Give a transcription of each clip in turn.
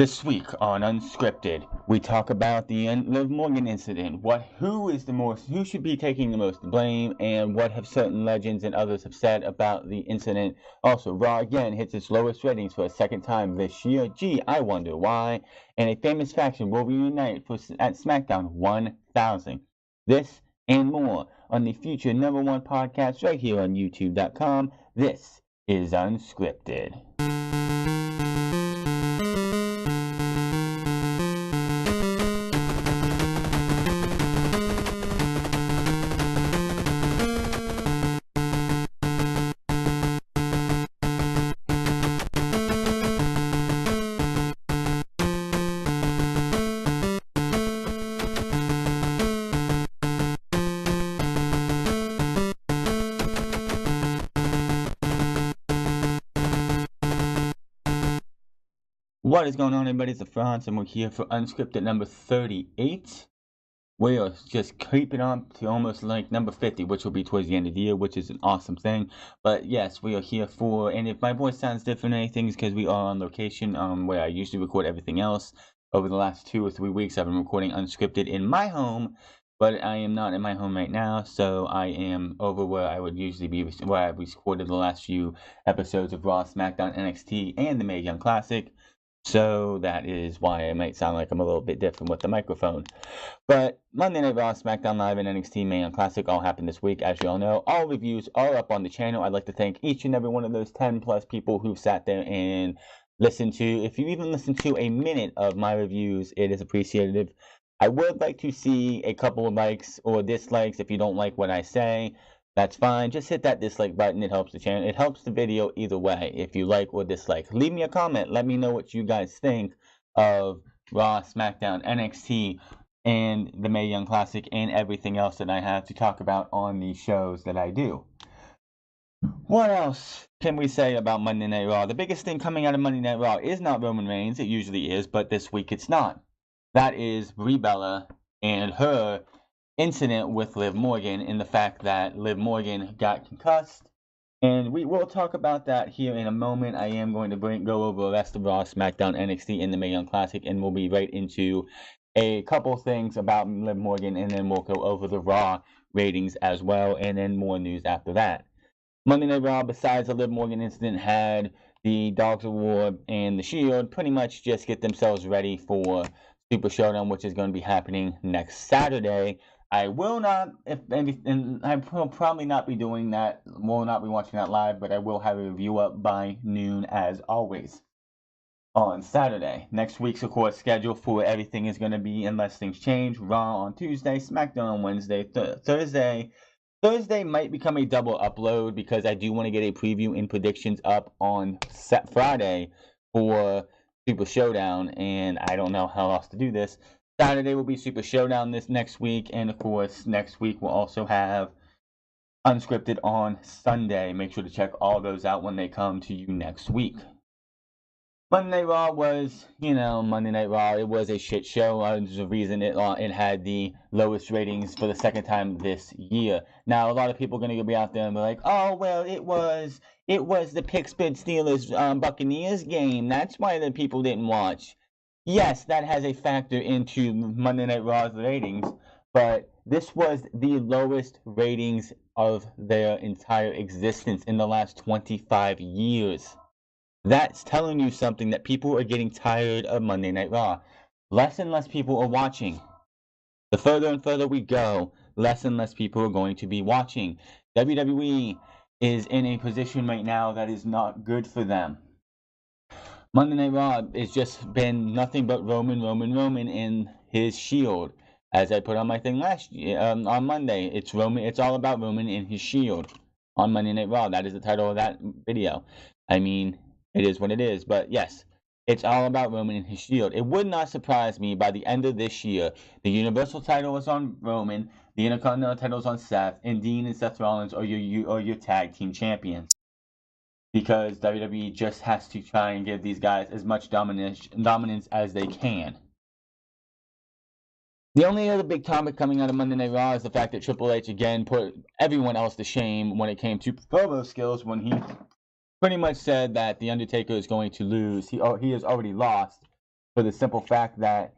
This week on Unscripted, we talk about the Liv Morgan incident. Who should be taking the most blame, and what have certain legends and others have said about the incident. Also, Raw again hits its lowest ratings for a second time this year. Gee, I wonder why. And a famous faction will reunite at SmackDown 1000. This and more on the future #1 podcast right here on YouTube.com. This is Unscripted. What is going on, everybody? It's the France, and we're here for Unscripted number 38. We are just creeping up to almost like number 50, which will be towards the end of the year, which is an awesome thing. But yes, we are here for, and if my voice sounds different or anything, it's because we are on location where I usually record everything else. Over the last 2 or 3 weeks, I've been recording Unscripted in my home, but I am not in my home right now, so I am over where I would usually be, where I recorded the last few episodes of Raw, SmackDown, NXT, and the Mae Young Classic. So that is why it might sound like I'm a little bit different with the microphone. But Monday Night Raw, SmackDown Live, and NXT Mae Young Classic all happened this week, as you all know. All reviews are up on the channel. I'd like to thank each and every one of those 10 plus people who've sat there and listened to, if you even listen to a minute of my reviews, it is appreciated. I would like to see a couple of likes or dislikes. If you don't like what I say, that's fine. Just hit that dislike button. It helps the channel. It helps the video either way, if you like or dislike. Leave me a comment. Let me know what you guys think of Raw, SmackDown, NXT, and the Mae Young Classic, and everything else that I have to talk about on the shows that I do. What else can we say about Monday Night Raw? The biggest thing coming out of Monday Night Raw is not Roman Reigns. It usually is, but this week it's not. That is Brie Bella and her incident with Liv Morgan, and the fact that Liv Morgan got concussed, and we will talk about that here in a moment. I am going to go over the rest of Raw, SmackDown, NXT, and the Mae Young Classic, and we'll be right into a couple things about Liv Morgan, and then we'll go over the Raw ratings as well, and then more news after that. Monday Night Raw, besides the Liv Morgan incident, had the Dogs of War and the Shield pretty much just get themselves ready for Super Showdown, which is going to be happening next Saturday. I will not, and I will probably not be doing that, will not be watching that live, but I will have a review up by noon as always on Saturday. Next week's, of course, schedule for everything is going to be, unless things change, Raw on Tuesday, SmackDown on Wednesday, Thursday. Thursday might become a double upload because I do want to get a preview and predictions up on Friday for Super Showdown, and I don't know how else to do this. Saturday will be Super Showdown this next week, and of course, next week we'll also have Unscripted on Sunday. Make sure to check all those out when they come to you next week. Monday Night Raw was, Monday Night Raw. It was a shit show. There's a reason it had the lowest ratings for the second time this year. Now, a lot of people are going to be out there and be like, oh, well, it was the Pittsburgh Steelers Buccaneers game. That's why the people didn't watch. Yes, that has a factor into Monday Night Raw's ratings, but this was the lowest ratings of their entire existence in the last 25 years. That's telling you something, that people are getting tired of Monday Night Raw. Less and less people are watching. The further and further we go, less and less people are going to be watching. WWE is in a position right now that is not good for them. Monday Night Raw has just been nothing but Roman and his Shield. As I put on my thing last year, on Monday, it's Roman. It's all about Roman and his Shield on Monday Night Raw. That is the title of that video. I mean, it is what it is. But yes, it's all about Roman and his Shield. It would not surprise me by the end of this year, the Universal title is on Roman, the Intercontinental title is on Seth, and Dean and Seth Rollins are your tag team champions. Because WWE just has to try and give these guys as much dominance as they can. The only other big topic coming out of Monday Night Raw is the fact that Triple H again put everyone else to shame when it came to promo skills, when he pretty much said that The Undertaker is going to lose. He has already lost for the simple fact that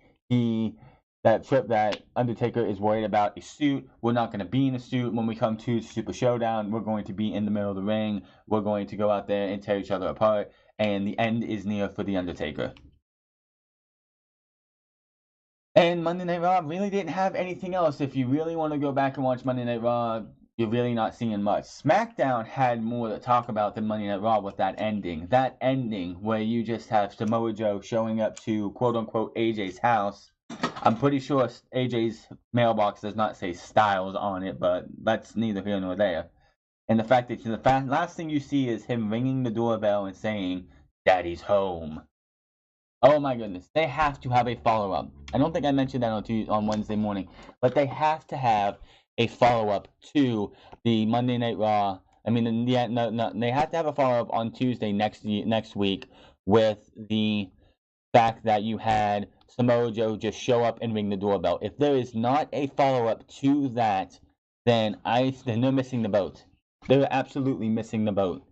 that Undertaker is worried about a suit. We're not going to be in a suit when we come to Super Showdown. We're going to be in the middle of the ring. We're going to go out there and tear each other apart, and the end is near for the Undertaker. And Monday Night Raw really didn't have anything else. If you really want to go back and watch Monday Night Raw, you're really not seeing much. SmackDown had more to talk about than Monday Night Raw with that ending. That ending where you just have Samoa Joe showing up to quote-unquote AJ's house. I'm pretty sure AJ's mailbox does not say Styles on it, but that's neither here nor there. And the fact that the last thing you see is him ringing the doorbell and saying, "Daddy's home." Oh my goodness, they have to have a follow-up. I don't think I mentioned that on Wednesday morning, but they have to have a follow-up to the Monday Night Raw. I mean, yeah, no, they have to have a follow-up on Tuesday next week with the fact that you had Samoa Joe just show up and ring the doorbell. If there is not a follow-up to that, then they're missing the boat. They're absolutely missing the boat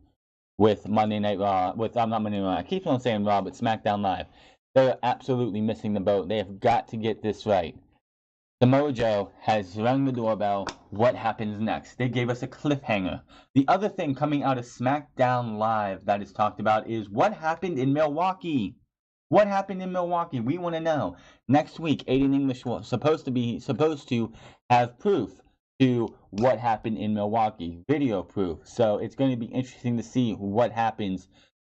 with Monday Night Raw. Not Monday Night Raw. I keep on saying Raw, but SmackDown Live. They're absolutely missing the boat. They have got to get this right. Samoa Joe has rung the doorbell. What happens next? They gave us a cliffhanger. The other thing coming out of SmackDown Live that is talked about is what happened in Milwaukee. What happened in Milwaukee? We want to know. Next week, Aiden English was supposed to have proof to what happened in Milwaukee, video proof. So it's going to be interesting to see what happens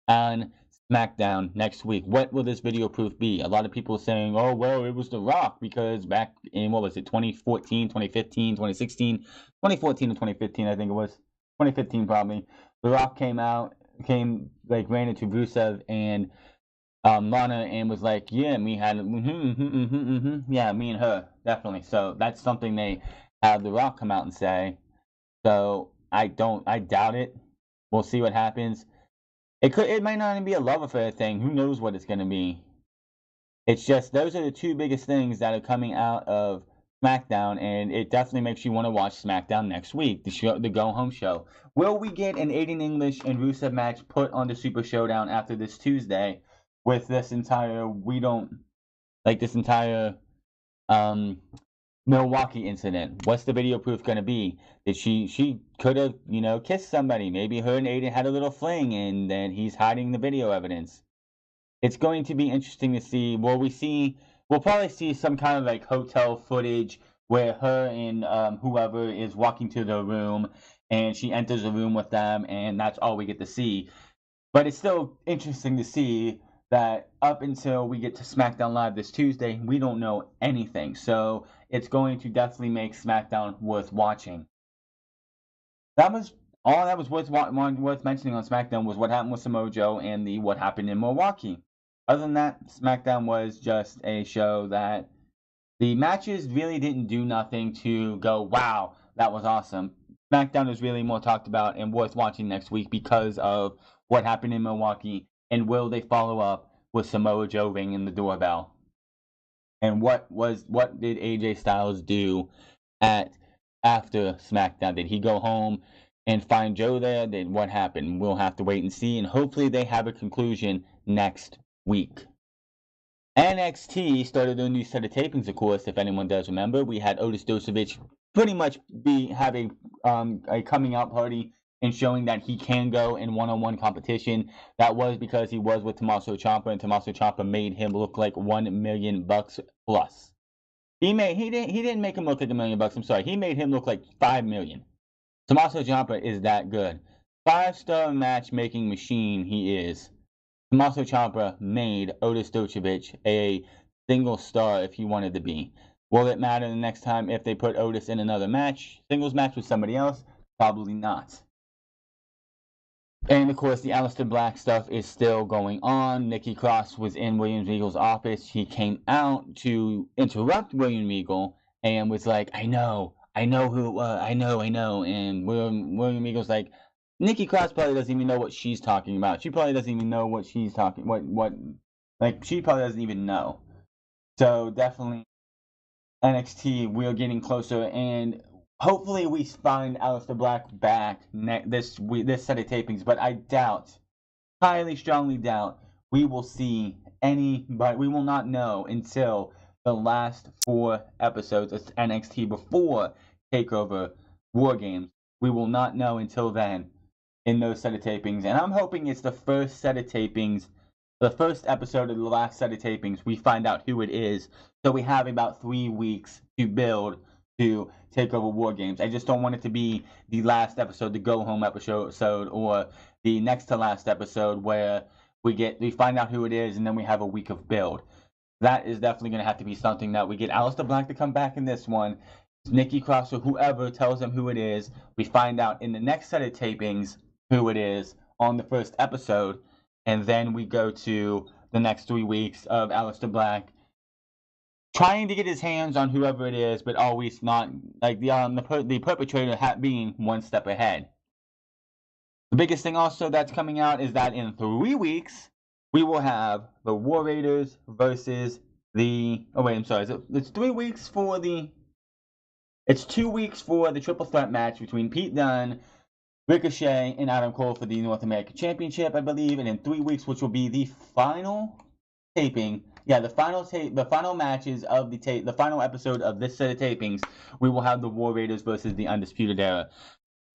on SmackDown next week. What will this video proof be? A lot of people are saying, oh, well, it was The Rock because back in, 2014, 2015, 2016, 2014 and 2015, I think it was. 2015 probably. The Rock ran into Rusev and Lana and was like, yeah, me and her, definitely. So that's something they have The Rock come out and say. So I doubt it. We'll see what happens. It might not even be a love affair thing. Who knows what it's going to be? It's just those are the two biggest things that are coming out of SmackDown, and it definitely makes you want to watch SmackDown next week, the go-home show. Will we get an Aiden English and Rusev match put on the Super Showdown after this Tuesday with this entire Milwaukee incident? What's the video proof going to be? That she could have, kissed somebody. Maybe her and Aiden had a little fling, and then he's hiding the video evidence. It's going to be interesting to see. We'll probably see some kind of hotel footage where her and whoever is walking to the room, and she enters the room with them, and that's all we get to see. But it's still interesting to see that up until we get to SmackDown Live this Tuesday, we don't know anything. So it's going to definitely make SmackDown worth watching. That was all that was worth mentioning on SmackDown was what happened with Samoa Joe and what happened in Milwaukee. Other than that, SmackDown was just a show that the matches really didn't do nothing to go, wow, that was awesome. SmackDown is really more talked about and worth watching next week because of what happened in Milwaukee, and will they follow up with Samoa Joe ringing the doorbell? And what did AJ Styles do after SmackDown? Did he go home and find Joe there? Then what happened? We'll have to wait and see, and hopefully they have a conclusion next week. NXT started a new set of tapings, of course, if anyone does remember. We had Otis Dosovich pretty much have a coming out party and showing that he can go in one-on-one competition. That was because he was with Tommaso Ciampa, and Tommaso Ciampa made him look like $1 million plus. He didn't make him look like $1 million. I'm sorry. He made him look like $5 million. Tommaso Ciampa is that good. 5-star matchmaking machine he is. Tommaso Ciampa made Otis Dosovich a single star if he wanted to be. Will it matter the next time if they put Otis in another singles match with somebody else? Probably not. And of course, the Aleister Black stuff is still going on. Nikki Cross was in William Regal's office. He came out to interrupt William Regal and was like, I know who it was. I know. And William Regal's like, Nikki Cross probably doesn't even know what she's talking about. She probably doesn't even know what she's talking. She probably doesn't even know. So definitely, NXT, we're getting closer, and hopefully we find Aleister Black back this set of tapings. But I highly strongly doubt, we will see anybody. We will not know until the last 4 episodes of NXT before Takeover War Games. We will not know until then in those set of tapings, and I'm hoping it's the first set of tapings, the first episode of the last set of tapings. We find out who it is, so we have about 3 weeks to build to take over War Games. I just don't want it to be the last episode, the go home episode, or the next to last episode where we find out who it is and then we have a week of build. That is definitely going to have to be something that we get Aleister Black to come back in this one. Nikki Cross or whoever tells them who it is. We find out in the next set of tapings who it is on the first episode, and then we go to the next 3 weeks of Aleister Black trying to get his hands on whoever it is, but always not, like the perpetrator being one step ahead. The biggest thing also that's coming out is that in 3 weeks we will have the War Raiders versus the it's 3 weeks for the it's 2 weeks for the triple threat match between Pete Dunne, Ricochet, and Adam Cole for the North American Championship, I believe, and in 3 weeks, which will be the final taping, the final matches of the final episode of this set of tapings, we will have the War Raiders versus the Undisputed Era.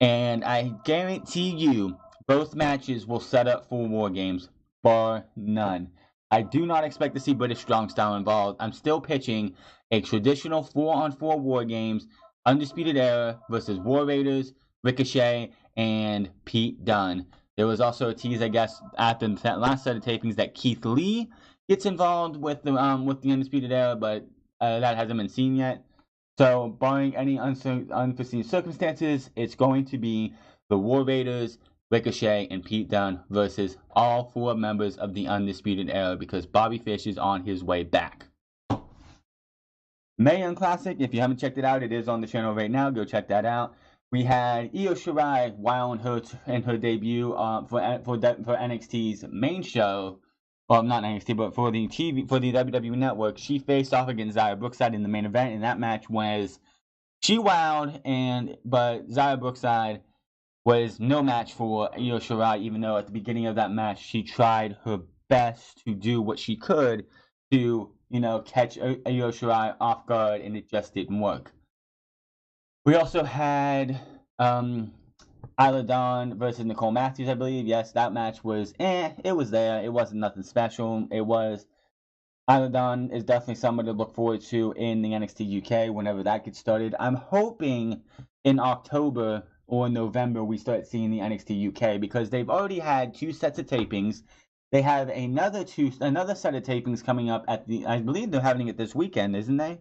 And I guarantee you, both matches will set up for War Games, bar none. I do not expect to see British Strong Style involved. I'm still pitching a traditional 4-on-4 War Games, Undisputed Era versus War Raiders, Ricochet, and Pete Dunne. There was also a tease, I guess, after the last set of tapings that Keith Lee gets involved with the Undisputed Era, but that hasn't been seen yet. So, barring any unforeseen circumstances, it's going to be the War Raiders, Ricochet, and Pete Dunne versus all 4 members of the Undisputed Era because Bobby Fish is on his way back. Mae Young Classic, if you haven't checked it out, it is on the channel right now. Go check that out. We had Io Shirai while in her debut for NXT's main show. Well, not NXT, but for the WWE Network. She faced off against Xia Brookside in the main event, and that match was she wowed, but Xia Brookside was no match for Io Shirai, even though at the beginning of that match she tried her best to do what she could to, catch Io Shirai off guard, and it just didn't work. We also had Isla Dawn versus Nicole Matthews, I believe. Yes, that match was it was there. It wasn't nothing special. It was Isla Dawn is definitely someone to look forward to in the NXT UK whenever that gets started. I'm hoping in October or November we start seeing the NXT UK because they've already had 2 sets of tapings. They have another set of tapings coming up I believe they're having it this weekend, isn't they?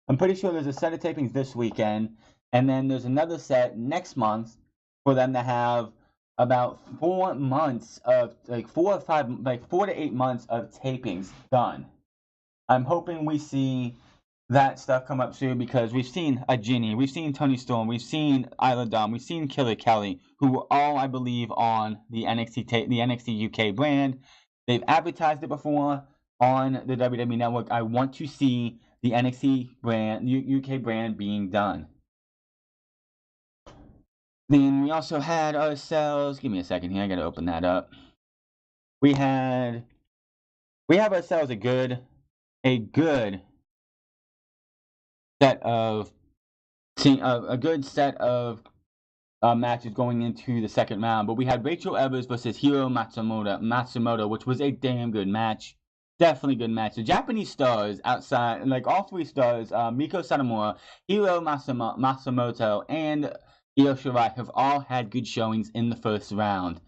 I'm pretty sure there's a set of tapings this weekend, and then there's another set next month for them to have about 4 months of 4 to 8 months of tapings done. I'm hoping we see that stuff come up soon because we've seen a Ginny, we've seen Toni Storm, we've seen Isla Dawn, we've seen Killer Kelly, who were all, I believe, on the NXT UK brand. They've advertised it before on the WWE Network. I want to see the NXT brand, UK brand being done. Then we also had ourselves, give me a second here, I gotta open that up. We have ourselves a good set of matches going into the second round. But we had Rachel Evers versus Hiro Matsumoto, which was a damn good match. Definitely good match. The Japanese stars outside, all 3 stars, Miko Satomura, Hiro Matsumoto, and Io Shirai have all had good showings in the first round.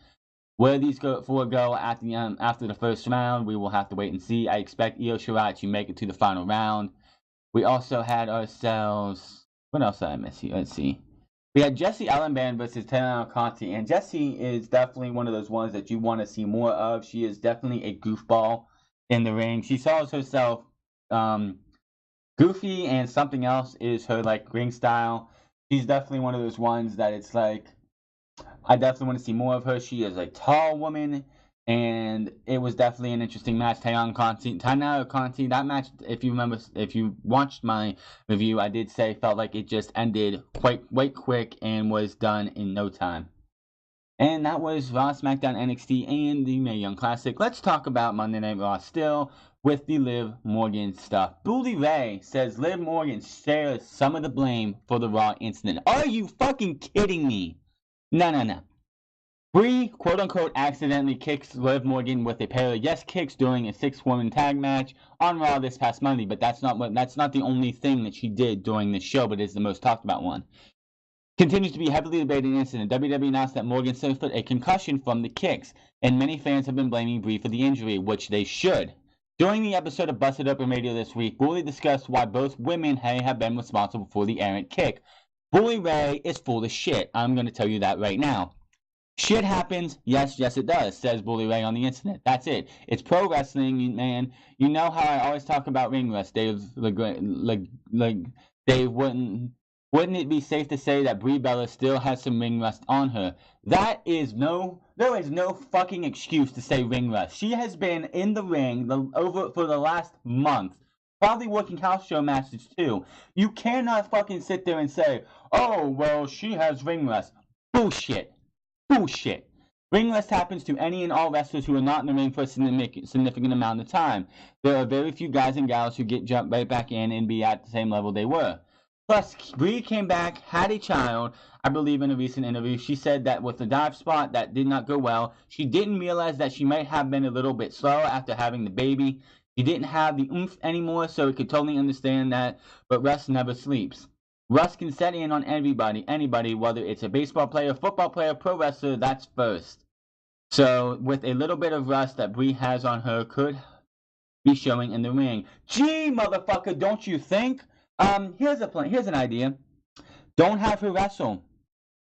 Where these 4 go after the first round, we will have to wait and see. I expect Io Shirai to make it to the final round. We also had ourselves, what else did I miss here? Let's see. We had Jessie Ellenband versus Tana Conti, and Jessie is definitely one of those ones that you want to see more of. She is definitely a goofball in the ring. She calls herself goofy, and something else is her ring style. She's definitely one of those ones that it's I definitely want to see more of her. She is a tall woman, and it was definitely an interesting match. Tana Conti, that match, if you watched my review, I did say felt like it just ended quite quick and was done in no time. And that was Raw, SmackDown, NXT, and the Mae Young Classic. Let's talk about Monday Night Raw still with the Liv Morgan stuff. Bully Ray says Liv Morgan shares some of the blame for the Raw incident. Are you fucking kidding me? No. Brie, quote-unquote, accidentally kicks Liv Morgan with a pair of yes kicks during a 6-woman tag match on Raw this past Monday, but that's not the only thing that she did during this show, but it's the most talked about one. Continues to be heavily debated incident. WWE announced that Morgan suffered a concussion from the kicks, and many fans have been blaming Brie for the injury, which they should. During the episode of Busted Open Radio this week, Bully discussed why both women have been responsible for the errant kick. Bully Ray is full of shit. I'm going to tell you that right now. Shit happens. Yes, it does, says Bully Ray on the internet. That's it. It's pro wrestling, man. You know how I always talk about ring rust. Dave wouldn't it be safe to say that Brie Bella still has some ring rust on her? There is no fucking excuse to say ring rust. She has been in the ring for the last month, probably working house show matches too. You cannot fucking sit there and say, oh, well, she has ring rust. Bullshit. Ring rust happens to any and all wrestlers who are not in the ring for a significant amount of time. There are very few guys and gals who get jumped right back in and be at the same level they were. Plus, Brie came back, had a child. I believe in a recent interview, she said that with the dive spot, that did not go well. She didn't realize that she might have been a little bit slow after having the baby. She didn't have the oomph anymore, so it could totally understand that, but Russ never sleeps. Russ can set in on anybody, whether it's a baseball player, football player, pro wrestler, that's first. So, with a little bit of rust that Brie has on her, could be showing in the ring. Gee, motherfucker, don't you think? Here's a plan. Here's an idea. Don't have her wrestle.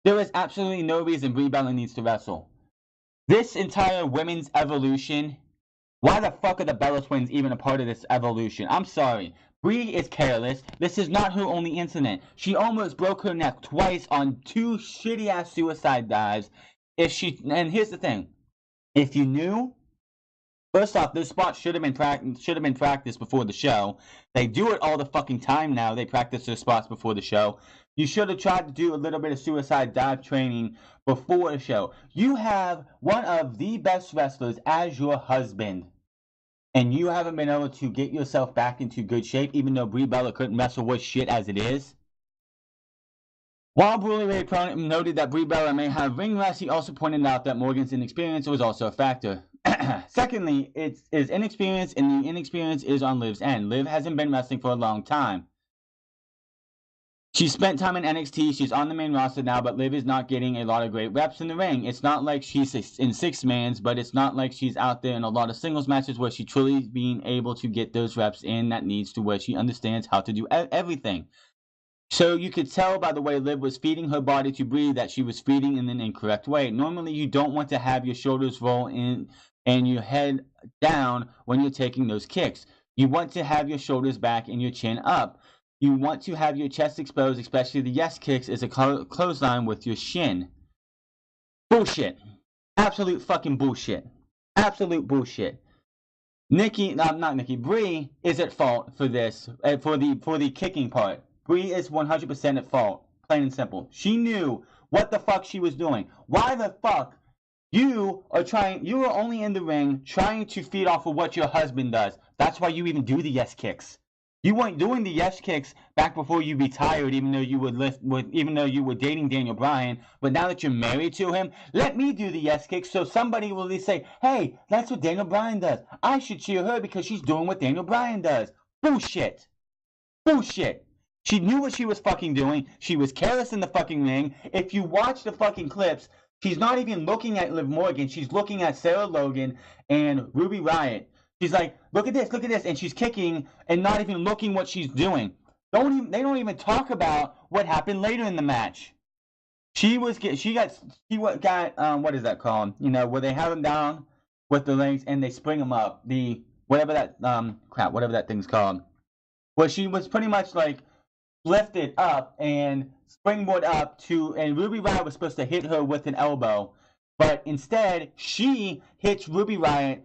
There is absolutely no reason Brie Bella needs to wrestle. This entire women's evolution, why the fuck are the Bella Twins even a part of this evolution? I'm sorry. Brie is careless. This is not her only incident. She almost broke her neck twice on 2 shitty-ass suicide dives. And here's the thing. If you knew, first off, this spot should have been practiced before the show. They do it all the fucking time now. They practice their spots before the show. You should have tried to do a little bit of suicide dive training before the show. You have one of the best wrestlers as your husband, and you haven't been able to get yourself back into good shape, even though Brie Bella couldn't wrestle worth shit as it is. While Bully Ray noted that Brie Bella may have ring rust, he also pointed out that Morgan's inexperience was also a factor. Secondly, it is inexperience, and the inexperience is on Liv's end. Liv hasn't been wrestling for a long time. She spent time in NXT, she's on the main roster now, but Liv is not getting a lot of great reps in the ring. It's not like she's in 6-mans, but it's not like she's out there in a lot of singles matches where she's truly being able to get those reps in that needs to where she understands how to do everything. So you could tell by the way Liv was feeding her body to Brie that she was feeding in an incorrect way. Normally, you don't want to have your shoulders roll in and your head down when you're taking those kicks. You want to have your shoulders back and your chin up. You want to have your chest exposed, especially the yes kicks, as a clothesline with your shin. Bullshit. Absolute fucking bullshit. Absolute bullshit. Brie is at fault for this, for the kicking part. Brie is 100% at fault, plain and simple. She knew what the fuck she was doing. Why the fuck you are only in the ring trying to feed off of what your husband does. That's why you even do the yes kicks. You weren't doing the yes kicks back before you retired, even though you were dating Daniel Bryan. But now that you're married to him, let me do the yes kicks so somebody will at least say, hey, that's what Daniel Bryan does. I should cheer her because she's doing what Daniel Bryan does. Bullshit. Bullshit. She knew what she was fucking doing. She was careless in the fucking ring. If you watch the fucking clips, she's not even looking at Liv Morgan. She's looking at Sarah Logan and Ruby Riott. She's like, look at this, and she's kicking and not even looking what she's doing. They don't even talk about what happened later in the match. She got what is that called? You know, where they have them down with the legs and they spring them up. Whatever that thing's called. Where she was pretty much like lifted up and springboard up and Ruby Riott was supposed to hit her with an elbow, but instead she hits Ruby Riott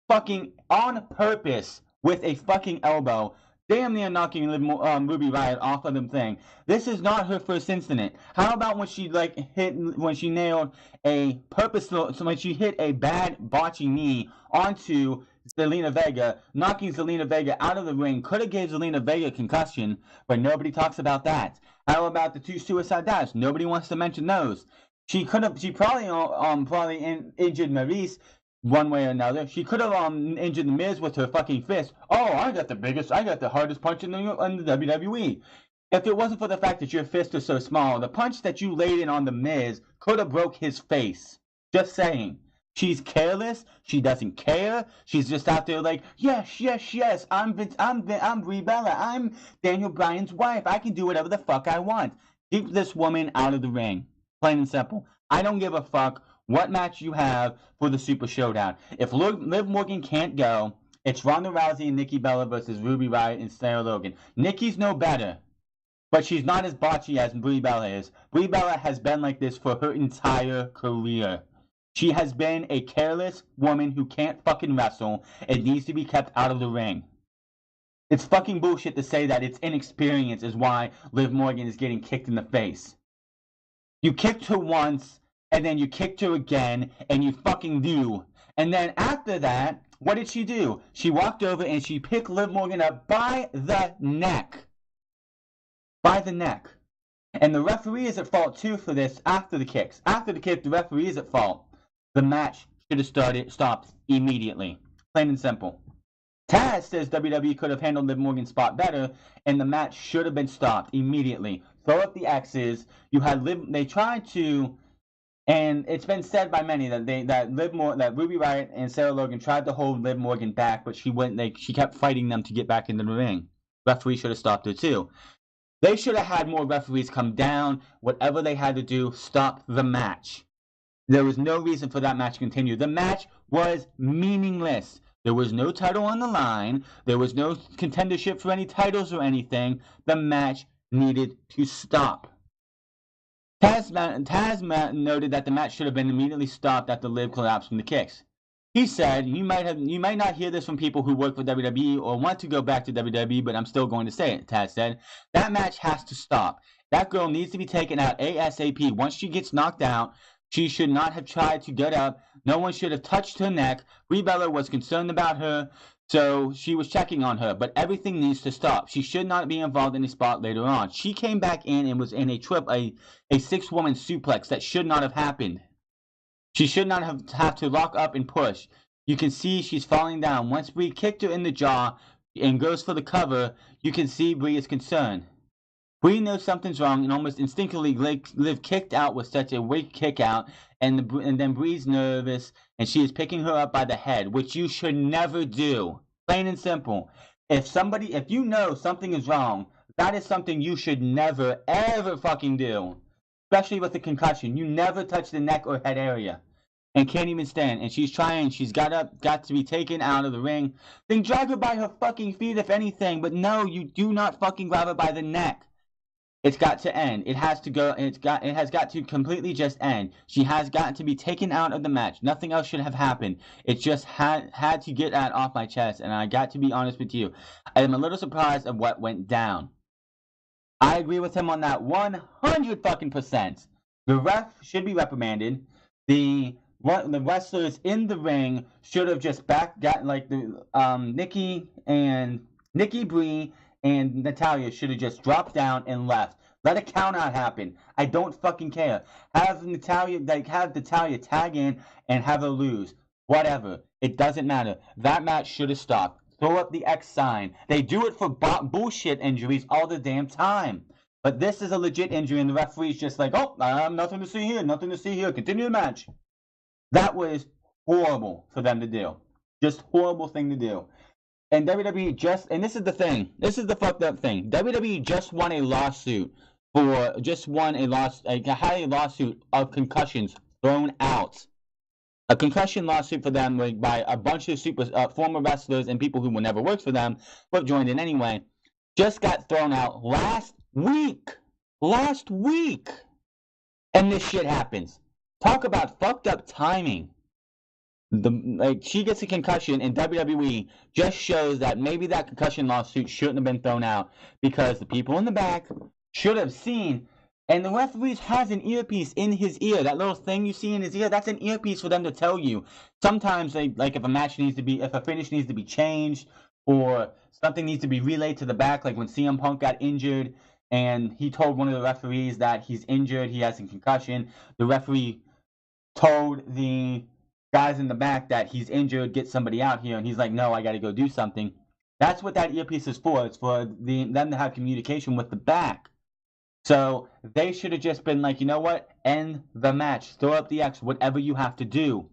fucking on purpose with a fucking elbow. damn near knocking Ruby Riott off of the thing. This is not her first incident. How about when she when she nailed a when she hit a bad botching knee onto Zelina Vega, knocking Zelina Vega out of the ring, could have gave Zelina Vega a concussion, but nobody talks about that. How about the 2 suicide dives? Nobody wants to mention those. She probably injured Maryse one way or another. She could have injured the Miz with her fucking fist. Oh, I got the hardest punch in the WWE. If it wasn't for the fact that your fist is so small, the punch that you laid in on the Miz could have broke his face. Just saying. She's careless. She doesn't care. She's just out there like, yes. I'm Brie Bella. I'm Daniel Bryan's wife. I can do whatever the fuck I want. Keep this woman out of the ring. Plain and simple. I don't give a fuck what match you have for the Super Showdown. If Liv Morgan can't go, it's Ronda Rousey and Nikki Bella versus Ruby Riott and Sarah Logan. Nikki's no better, but she's not as botchy as Brie Bella is. Brie Bella has been like this for her entire career. She has been a careless woman who can't fucking wrestle and needs to be kept out of the ring. It's fucking bullshit to say that it's inexperience is why Liv Morgan is getting kicked in the face. You kicked her once, and then you kicked her again, and you fucking knew. And then after that, what did she do? She walked over and she picked Liv Morgan up by the neck. By the neck. And the referee is at fault too for this after the kicks. After the kick, the referee is at fault. The match should have stopped immediately. Plain and simple. Taz says WWE could have handled Liv Morgan's spot better, and the match should have been stopped immediately. Throw up the X's. They tried to, and it's been said by many that Ruby Riott and Sarah Logan tried to hold Liv Morgan back, but she kept fighting them to get back into the ring. Referee should have stopped her too. They should have had more referees come down. Whatever they had to do, stop the match. There was no reason for that match to continue. The match was meaningless. There was no title on the line. There was no contendership for any titles or anything. The match needed to stop. Taz noted that the match should have been immediately stopped after Liv collapsed from the kicks. He said, you might not hear this from people who work for WWE or want to go back to WWE, but I'm still going to say it. Taz said, that match has to stop. That girl needs to be taken out ASAP. Once she gets knocked out, she should not have tried to get up. No one should have touched her neck. Brie Bella was concerned about her, so she was checking on her. But everything needs to stop. She should not be involved in a spot later on. She came back in and was in a 6-woman suplex that should not have happened. She should not have to lock up and push. You can see she's falling down. Once Brie kicked her in the jaw and goes for the cover, you can see Brie is concerned. Brie knows something's wrong and almost instinctively Liv kicked out with such a weak kick out, and then Brie's nervous and she is picking her up by the head, which you should never do. Plain and simple. If you know something is wrong, that is something you should never ever fucking do. Especially with a concussion. You never touch the neck or head area. And can't even stand. And she's got to be taken out of the ring. Then drag her by her fucking feet if anything. But no, you do not fucking grab her by the neck. It's got to end. It has to go. It has got to completely just end. She has got to be taken out of the match. Nothing else should have happened. It just had to get that off my chest. And I got to be honest with you. I am a little surprised of what went down. I agree with him on that 100%. The ref should be reprimanded. The wrestlers in the ring should have just Nikki, Brie, and Natalya should have just dropped down and left. Let a count out happen. I don't fucking care. Have Natalya tag in and have her lose. Whatever. It doesn't matter. That match should have stopped. Throw up the X sign. They do it for bullshit injuries all the damn time. But this is a legit injury, and the referee's just like, oh, nothing to see here, nothing to see here. Continue the match. That was horrible for them to do. Just horrible thing to do. And WWE and this is the thing. This is the fucked up thing. WWE just won a lawsuit had a lawsuit of concussions thrown out. A concussion lawsuit for them by a bunch of former wrestlers and people who will never work for them, but joined in anyway, just got thrown out last week. And this shit happens. Talk about fucked up timing. She gets a concussion, and WWE just shows that maybe that concussion lawsuit shouldn't have been thrown out because the people in the back should have seen. And the referee has an earpiece in his ear. That little thing you see in his ear, that's an earpiece for them to tell you. Sometimes, if a match needs to be, if a finish needs to be changed, or something needs to be relayed to the back, like when CM Punk got injured, and he told one of the referees that he's injured, he has a concussion. The referee told the guys in the back that he's injured, get somebody out here, and he's like, no, I got to go do something. That's what that earpiece is for. It's for them to have communication with the back. So they should have just been like, you know what? End the match. Throw up the X, whatever you have to do.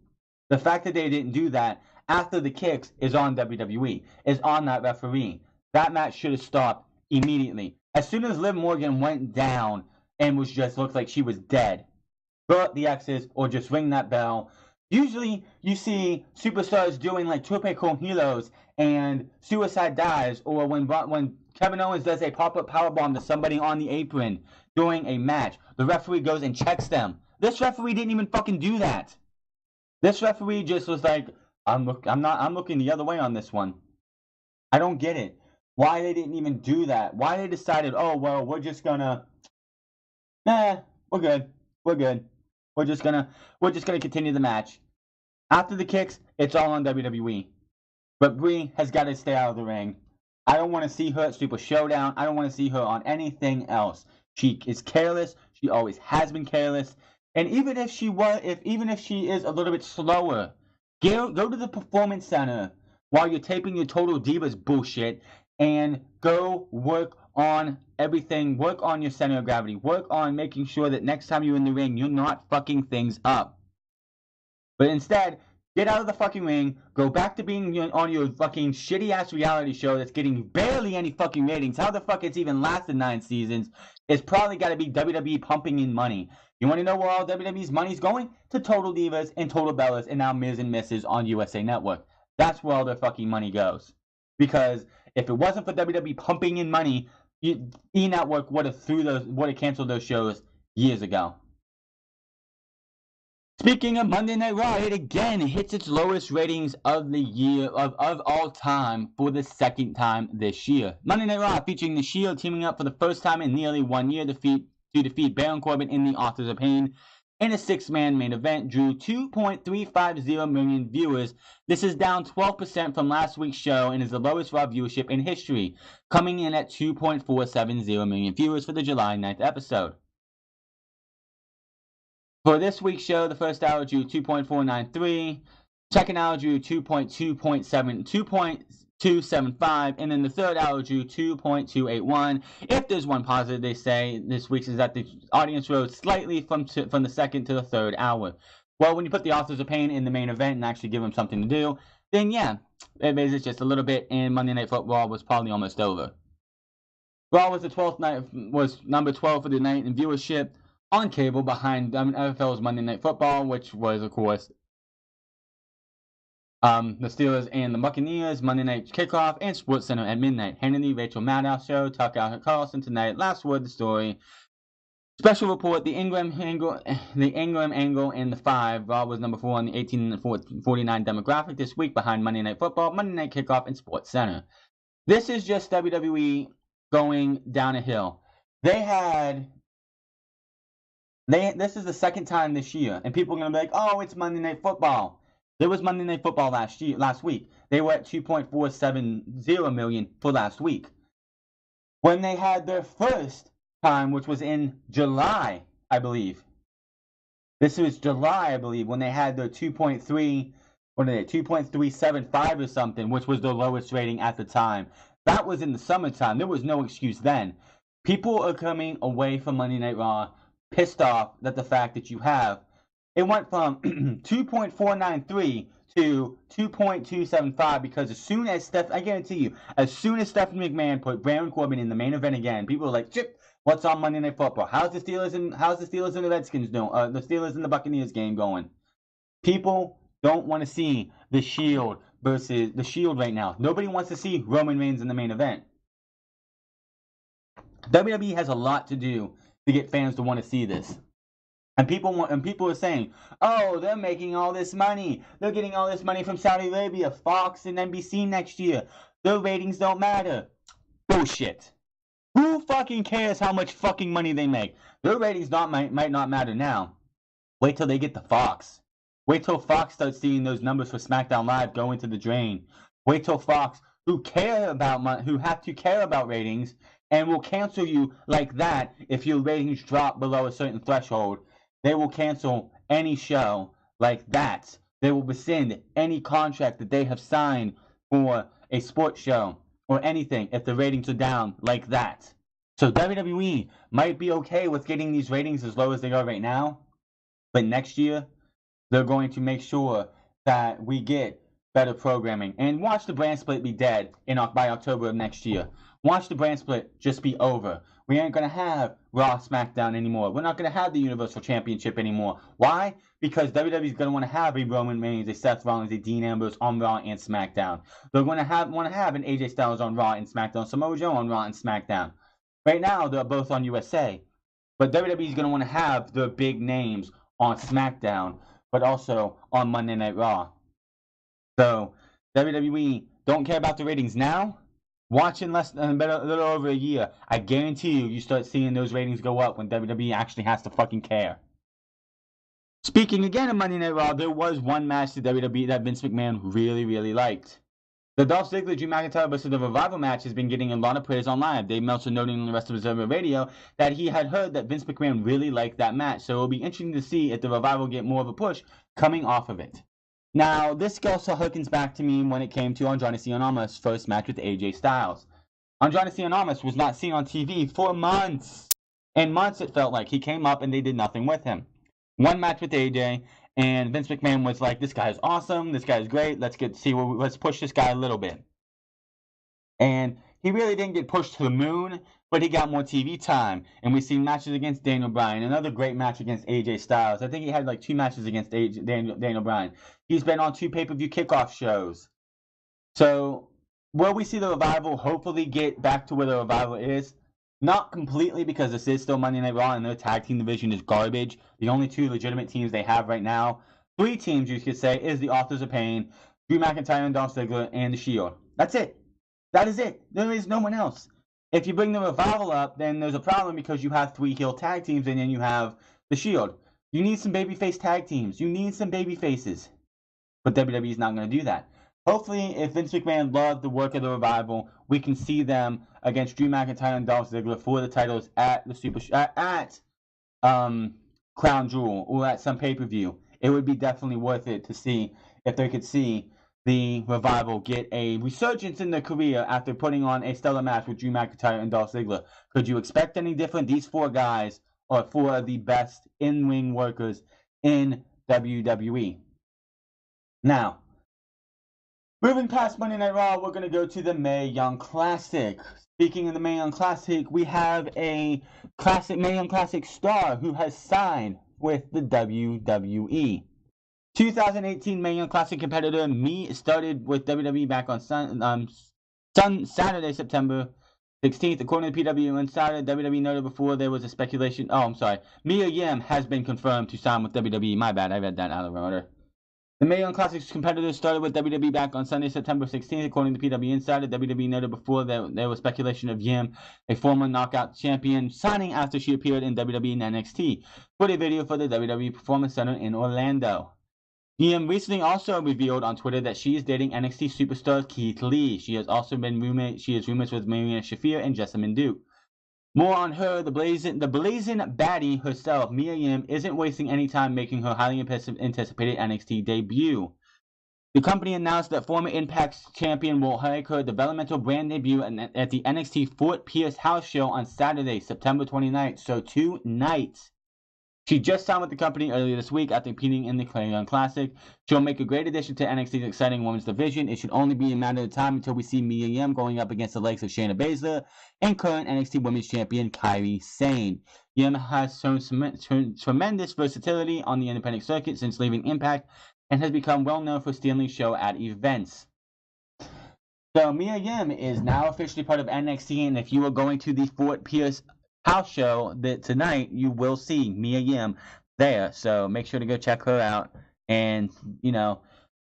The fact that they didn't do that after the kicks is on WWE, is on that referee. That match should have stopped immediately. As soon as Liv Morgan went down and was just looked like she was dead, throw up the X's or just ring that bell. Usually you see superstars doing like tope con hilos and suicide dives, or when Kevin Owens does a pop-up powerbomb to somebody on the apron during a match, the referee goes and checks them. This referee didn't even fucking do that. This referee just was like, I'm looking the other way on this one. I don't get it. Why they didn't even do that? Why they decided, oh well, we're just gonna, we're good. We're just gonna continue the match. After the kicks, it's all on WWE. But Brie has got to stay out of the ring. I don't want to see her at Super Showdown. I don't want to see her on anything else. She is careless. She always has been careless. And even if she is a little bit slower, go to the Performance Center while you're taping your Total Divas bullshit and go work on everything. Work on your center of gravity. Work on making sure that next time you're in the ring, you're not fucking things up. But instead, get out of the fucking ring, go back to being on your fucking shitty-ass reality show that's getting barely any fucking ratings. How the fuck it's even lasted 9 seasons? It's probably got to be WWE pumping in money. You want to know where all WWE's money's going? To Total Divas and Total Bellas and now Miz and Mrs. on USA Network. That's where all their fucking money goes. Because if it wasn't for WWE pumping in money, E! Network would have canceled those shows years ago. Speaking of Monday Night Raw, it again hits its lowest ratings of the year of all time for the second time this year. Monday Night Raw featuring The Shield teaming up for the first time in nearly 1 year to defeat Baron Corbin in the Authors of Pain in a 6-man main event, drew 2.350 million viewers. This is down 12% from last week's show and is the lowest Raw viewership in history, coming in at 2.470 million viewers for the July 9th episode. For this week's show, the first hour drew 2.493, second hour drew 2.275, and then the third hour drew 2.281. If there's one positive, they say this week's is that the audience rose slightly from the second to the third hour. Well, when you put the Authors of Pain in the main event and actually give them something to do, then yeah, it raises just a little bit, and Monday Night Football was probably almost over. Raw was number 12 for the night in viewership on cable behind NFL's Monday Night Football, which was, of course, the Steelers and the Buccaneers, Monday Night Kickoff, and SportsCenter at midnight. Hannity, Rachel Maddow Show, Tucker Carlson tonight, Last Word, The Story. Special report, the Ingram angle, and the 5. Raw was number 4 on the 18 and 49 demographic this week behind Monday Night Football, Monday Night Kickoff, and SportsCenter. This is just WWE going down a hill. This is the second time this year, and people are going to be like, oh, it's Monday Night Football. There was Monday Night Football last week. They were at 2.470 million for last week. When they had their first time, which was in July, I believe. This was July, I believe, when they had their 2.375 or something, which was the lowest rating at the time. That was in the summertime. There was no excuse then. People are coming away from Monday Night Raw pissed off that the fact that it went from 2.493 to 2.275 because as soon as Stephanie McMahon put Baron Corbin in the main event again, people were like, "Chip, what's on Monday Night Football? How's the Steelers and the Redskins doing? The Steelers and the Buccaneers game going?" People don't want to see the Shield versus the Shield right now. Nobody wants to see Roman Reigns in the main event. WWE has a lot to do to get fans to want to see this. And people are saying, oh, they're making all this money. They're getting all this money from Saudi Arabia, Fox, and NBC next year. Their ratings don't matter. Bullshit. Who fucking cares how much fucking money they make? Their ratings might not matter now. Wait till they get to Fox. Wait till Fox starts seeing those numbers for SmackDown Live go into the drain. Wait till Fox, who have to care about ratings, and will cancel you like that if your ratings drop below a certain threshold. They will cancel any show like that. They will rescind any contract that they have signed for a sports show or anything if the ratings are down like that. So WWE might be okay with getting these ratings as low as they are right now, but next year they're going to make sure that we get better programming. And watch the brand split be dead by October of next year. Watch the brand split just be over. We ain't going to have Raw, SmackDown anymore. We're not going to have the Universal Championship anymore. Why? Because WWE's going to want to have a Roman Reigns, a Seth Rollins, a Dean Ambrose on Raw and SmackDown. They're going to want to have an AJ Styles on Raw and SmackDown, Samoa Joe on Raw and SmackDown. Right now, they're both on USA. But WWE's going to want to have their big names on SmackDown, but also on Monday Night Raw. So WWE don't care about the ratings now. Watch in less than a little over a year. I guarantee you start seeing those ratings go up when WWE actually has to fucking care. Speaking again of Monday Night Raw, there was one match to WWE that Vince McMahon really, really liked. The Dolph Ziggler Drew McIntyre vs. The Revival match has been getting a lot of praise online. Dave Meltzer noting on the rest of Observer Radio that he had heard that Vince McMahon really liked that match, so it'll be interesting to see if the Revival get more of a push coming off of it. Now, this also harkens back to me when it came to Andrade Cien Almas' first match with AJ Styles. Andrade Cien Almas was not seen on TV for months. And months it felt like. He came up and they did nothing with him. One match with AJ, and Vince McMahon was like, this guy is awesome, this guy is great, let's push this guy a little bit. And he really didn't get pushed to the moon, but he got more TV time. And we've seen matches against Daniel Bryan, another great match against AJ Styles. I think he had like 2 matches against Daniel Bryan. He's been on 2 pay-per-view kickoff shows. So, will we see the Revival hopefully get back to where the Revival is? Not completely, because this is still Monday Night Raw and their tag team division is garbage. The only 2 legitimate teams they have right now, 3 teams you could say, is the Authors of Pain, Drew McIntyre and Dolph Ziggler, and the Shield. That's it. That is it. There is no one else. If you bring the Revival up, then there's a problem because you have 3 heel tag teams and then you have the Shield. You need some babyface tag teams. You need some baby faces. But WWE's not going to do that. Hopefully, if Vince McMahon loved the work of the Revival, we can see them against Drew McIntyre and Dolph Ziggler for the titles at the Crown Jewel or at some pay-per-view. It would be definitely worth it to see if they could see the Revival get a resurgence in their career after putting on a stellar match with Drew McIntyre and Dolph Ziggler. Could you expect any different? These 4 guys are 4 of the best in-ring workers in WWE. Now, moving past Monday Night Raw, we're going to go to the Mae Young Classic. Speaking of the Mae Young Classic, we have a Mae Young Classic star who has signed with the WWE. 2018 Mae Young Classic competitor started with WWE back on Saturday, September 16th. According to PW Insider, WWE noted before there was a speculation. Mia Yim has been confirmed to sign with WWE. My bad, I read that out of order. The Mae Young Classics competitors started with WWE back on Sunday, September 16th. According to PW Insider, WWE noted before that there was speculation of Yim, a former Knockout champion, signing after she appeared in WWE and NXT for a video for the WWE Performance Center in Orlando. Yim recently also revealed on Twitter that she is dating NXT superstar Keith Lee. She has also been rumors with Marina Shafir and Jessamine Duke. More on her, the blazing baddie herself, Mia Yim, isn't wasting any time making her highly anticipated NXT debut. The company announced that former Impact champion will make her developmental brand debut at the NXT Fort Pierce House Show on Saturday, September 29th, so 2 nights. She just signed with the company earlier this week after competing in the Mae Young Classic. She'll make a great addition to NXT's exciting women's division. It should only be a matter of time until we see Mia Yim going up against the likes of Shayna Baszler and current NXT Women's Champion Kairi Sane. Yim has shown tremendous versatility on the independent circuit since leaving Impact and has become well known for stealing show at events. So Mia Yim is now officially part of NXT, and if you are going to the Fort Pierce House Show tonight, you will see Mia Yim there. So make sure to go check her out. And,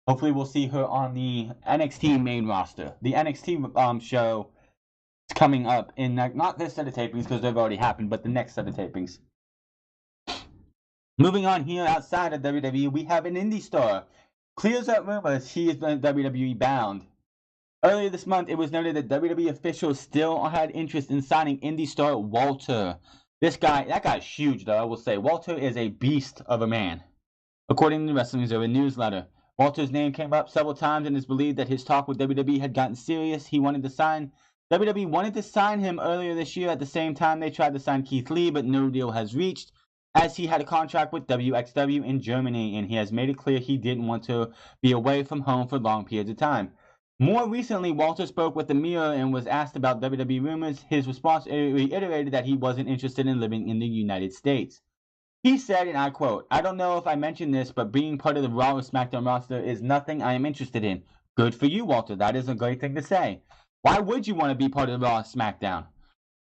hopefully we'll see her on the NXT main roster. The NXT show is coming up in not this set of tapings because they've already happened, but the next set of tapings. Moving on here outside of WWE, we have an indie star. Clears up rumors he has been WWE bound. Earlier this month, it was noted that WWE officials still had interest in signing indie star Walter. That guy's huge, though, I will say. Walter is a beast of a man. According to the Wrestling Observer newsletter, Walter's name came up several times and it's believed that his talk with WWE had gotten serious. WWE wanted to sign him earlier this year. At the same time, they tried to sign Keith Lee, but no deal has reached, as he had a contract with WXW in Germany, and he has made it clear he didn't want to be away from home for long periods of time. More recently, Walter spoke with the Mirror and was asked about WWE rumors. His response reiterated that he wasn't interested in living in the United States. He said, and I quote, "I don't know if I mentioned this, but being part of the Raw or SmackDown roster is nothing I am interested in." Good for you, Walter. That is a great thing to say. Why would you want to be part of the Raw or SmackDown?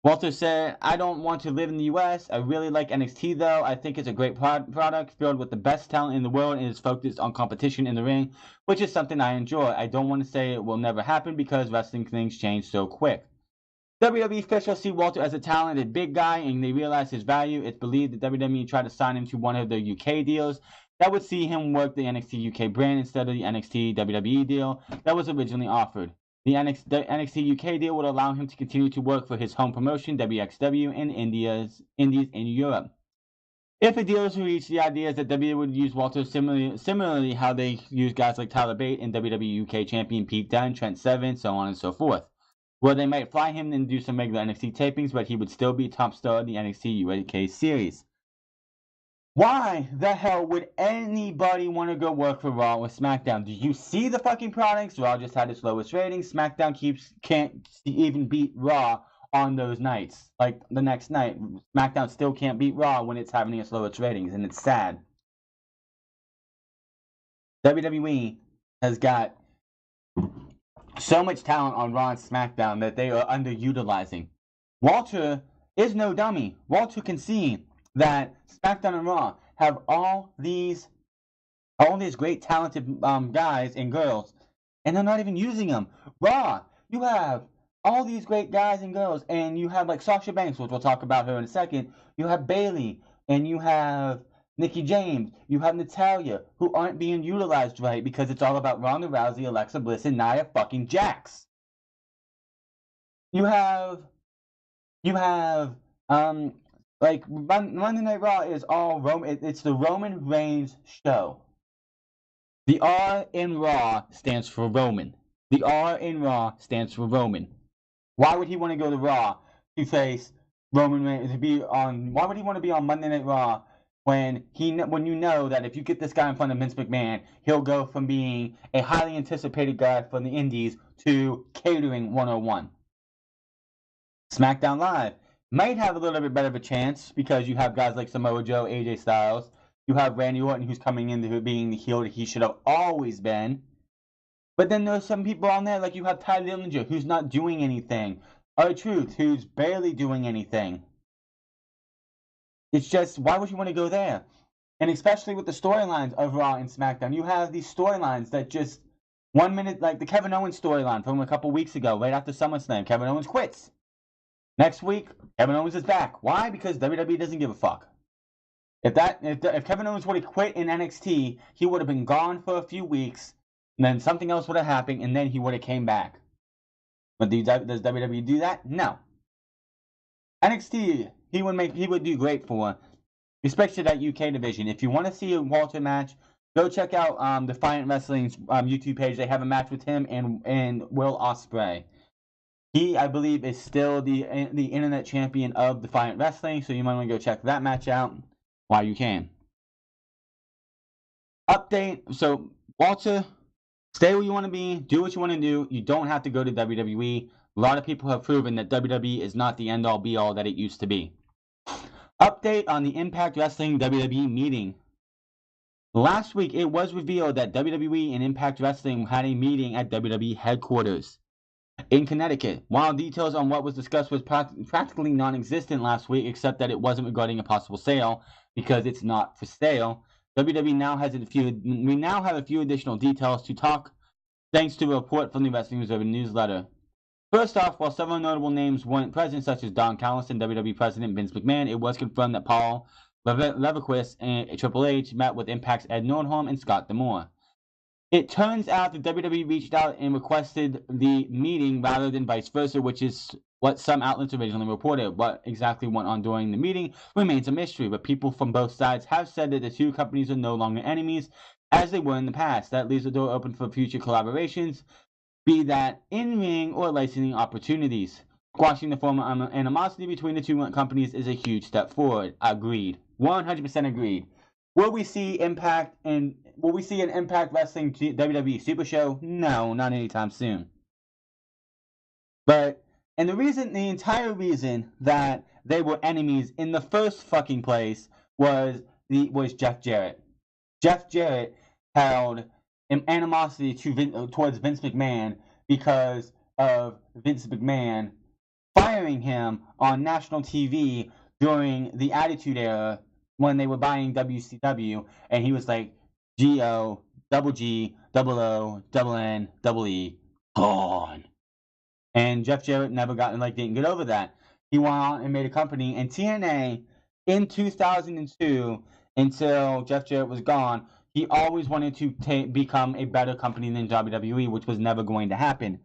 Walter said, "I don't want to live in the U.S. I really like NXT, though. I think it's a great product filled with the best talent in the world and is focused on competition in the ring, which is something I enjoy. I don't want to say it will never happen because wrestling things change so quick." WWE officials see Walter as a talented big guy and they realize his value. It's believed that WWE tried to sign him to one of their UK deals that would see him work the NXT UK brand instead of the NXT WWE deal that was originally offered. The NXT UK deal would allow him to continue to work for his home promotion, WXW, in Indies in Europe. If a deal is reached, the idea is that WWE would use Walter similarly how they use guys like Tyler Bate and WWE UK champion Pete Dunne, Trent Seven, so on and so forth. Where they might fly him and do some regular NXT tapings, but he would still be top star of the NXT UK series. Why the hell would anybody want to go work for Raw or SmackDown? Do you see the fucking products? Raw just had its lowest ratings. SmackDown can't even beat Raw on those nights. Like the next night, SmackDown still can't beat Raw when it's having its lowest ratings, and it's sad. WWE has got so much talent on Raw and SmackDown that they are underutilizing. Walter is no dummy. Walter can see that SmackDown and Raw have all these great talented guys and girls, and they're not even using them. Raw, you have all these great guys and girls, and you have like Sasha Banks, which we'll talk about her in a second. You have Bayley, and you have Nikki James, you have Natalya, who aren't being utilized right because it's all about Ronda Rousey, Alexa Bliss, and Nia fucking Jax. You have like Monday Night Raw is all Roman. It's the Roman Reigns show. The R in Raw stands for Roman. The R in Raw stands for Roman. Why would he want to go to Raw to face Roman Reigns why would he want to be on Monday Night Raw when you know that if you get this guy in front of Vince McMahon, he'll go from being a highly anticipated guy from the Indies to catering 101. SmackDown Live might have a little bit better of a chance because you have guys like Samoa Joe, AJ Styles. You have Randy Orton, who's coming into being the heel that he should have always been. But then there's some people on there, like you have Ty Dillinger, who's not doing anything. R-Truth, who's barely doing anything. It's just, why would you want to go there? And especially with the storylines of Raw and SmackDown, you have these storylines that just 1 minute, like the Kevin Owens storyline from a couple weeks ago, right after SummerSlam. Kevin Owens quits. Next week, Kevin Owens is back. Why? Because WWE doesn't give a fuck. If Kevin Owens would have quit in NXT, he would have been gone for a few weeks, and then something else would have happened, and then he would have came back. But does WWE do that? No. NXT, he would do great for, especially that UK division. If you want to see a Walter match, go check out Defiant Wrestling's YouTube page. They have a match with him and Will Ospreay. He, I believe, is still the internet champion of Defiant Wrestling, so you might want to go check that match out while you can. Update. So, Walter, stay where you want to be. Do what you want to do. You don't have to go to WWE. A lot of people have proven that WWE is not the end-all, be-all that it used to be. Update on the Impact Wrestling WWE meeting. Last week, it was revealed that WWE and Impact Wrestling had a meeting at WWE headquarters in Connecticut. While details on what was discussed was practically non-existent last week, except that it wasn't regarding a possible sale, because it's not for sale. WWE now has we now have a few additional details to talk, thanks to a report from the Wrestling Observer newsletter. First off, while several notable names weren't present, such as Don Callis and WWE President Vince McMahon, it was confirmed that Paul Levesque and Triple H met with Impact's Ed Nordholm and Scott D'Amore. It turns out that WWE reached out and requested the meeting rather than vice versa, which is what some outlets originally reported. What exactly went on during the meeting remains a mystery, but people from both sides have said that the two companies are no longer enemies, as they were in the past. That leaves the door open for future collaborations, be that in-ring or licensing opportunities. Squashing the former animosity between the two companies is a huge step forward. Agreed. 100% agreed. Will we see an Impact Wrestling WWE Super Show? No, not anytime soon. And the entire reason that they were enemies in the first fucking place was Jeff Jarrett. Jeff Jarrett held an animosity towards Vince McMahon because of Vince McMahon firing him on national TV during the Attitude Era when they were buying WCW, and he was like, G-O, double G, double O, double N, double E, gone. And Jeff Jarrett didn't get over that. He went on and made a company, and TNA in 2002, until Jeff Jarrett was gone, he always wanted to become a better company than WWE, which was never going to happen.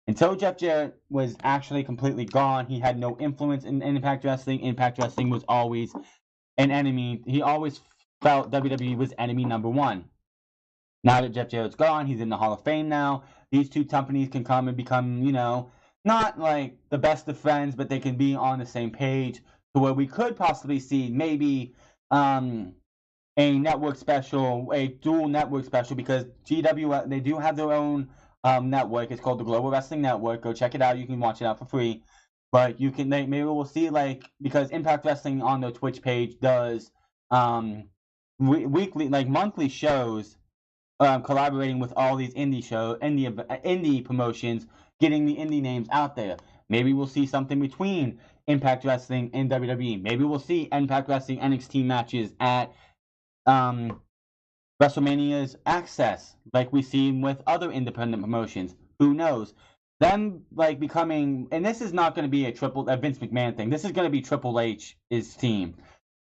Until Jeff Jarrett was actually completely gone, he had no influence in Impact Wrestling. Impact Wrestling was always an enemy. He always felt WWE was enemy number one. Now that Jeff Jarrett's gone, he's in the Hall of Fame now. These two companies can come and become, not like the best of friends, but they can be on the same page to where we could possibly see maybe a network special, a dual network special, because GW, they do have their own network. It's called the Global Wrestling Network. Go check it out. You can watch it out for free. But maybe we'll see, because Impact Wrestling on their Twitch page does weekly, monthly shows, collaborating with all these indie promotions, getting the indie names out there. Maybe we'll see something between Impact Wrestling and WWE. Maybe we'll see Impact Wrestling NXT matches at WrestleMania's Access, like we've seen with other independent promotions. Who knows? Them becoming, and this is not going to be a Vince McMahon thing. This is going to be Triple H's team.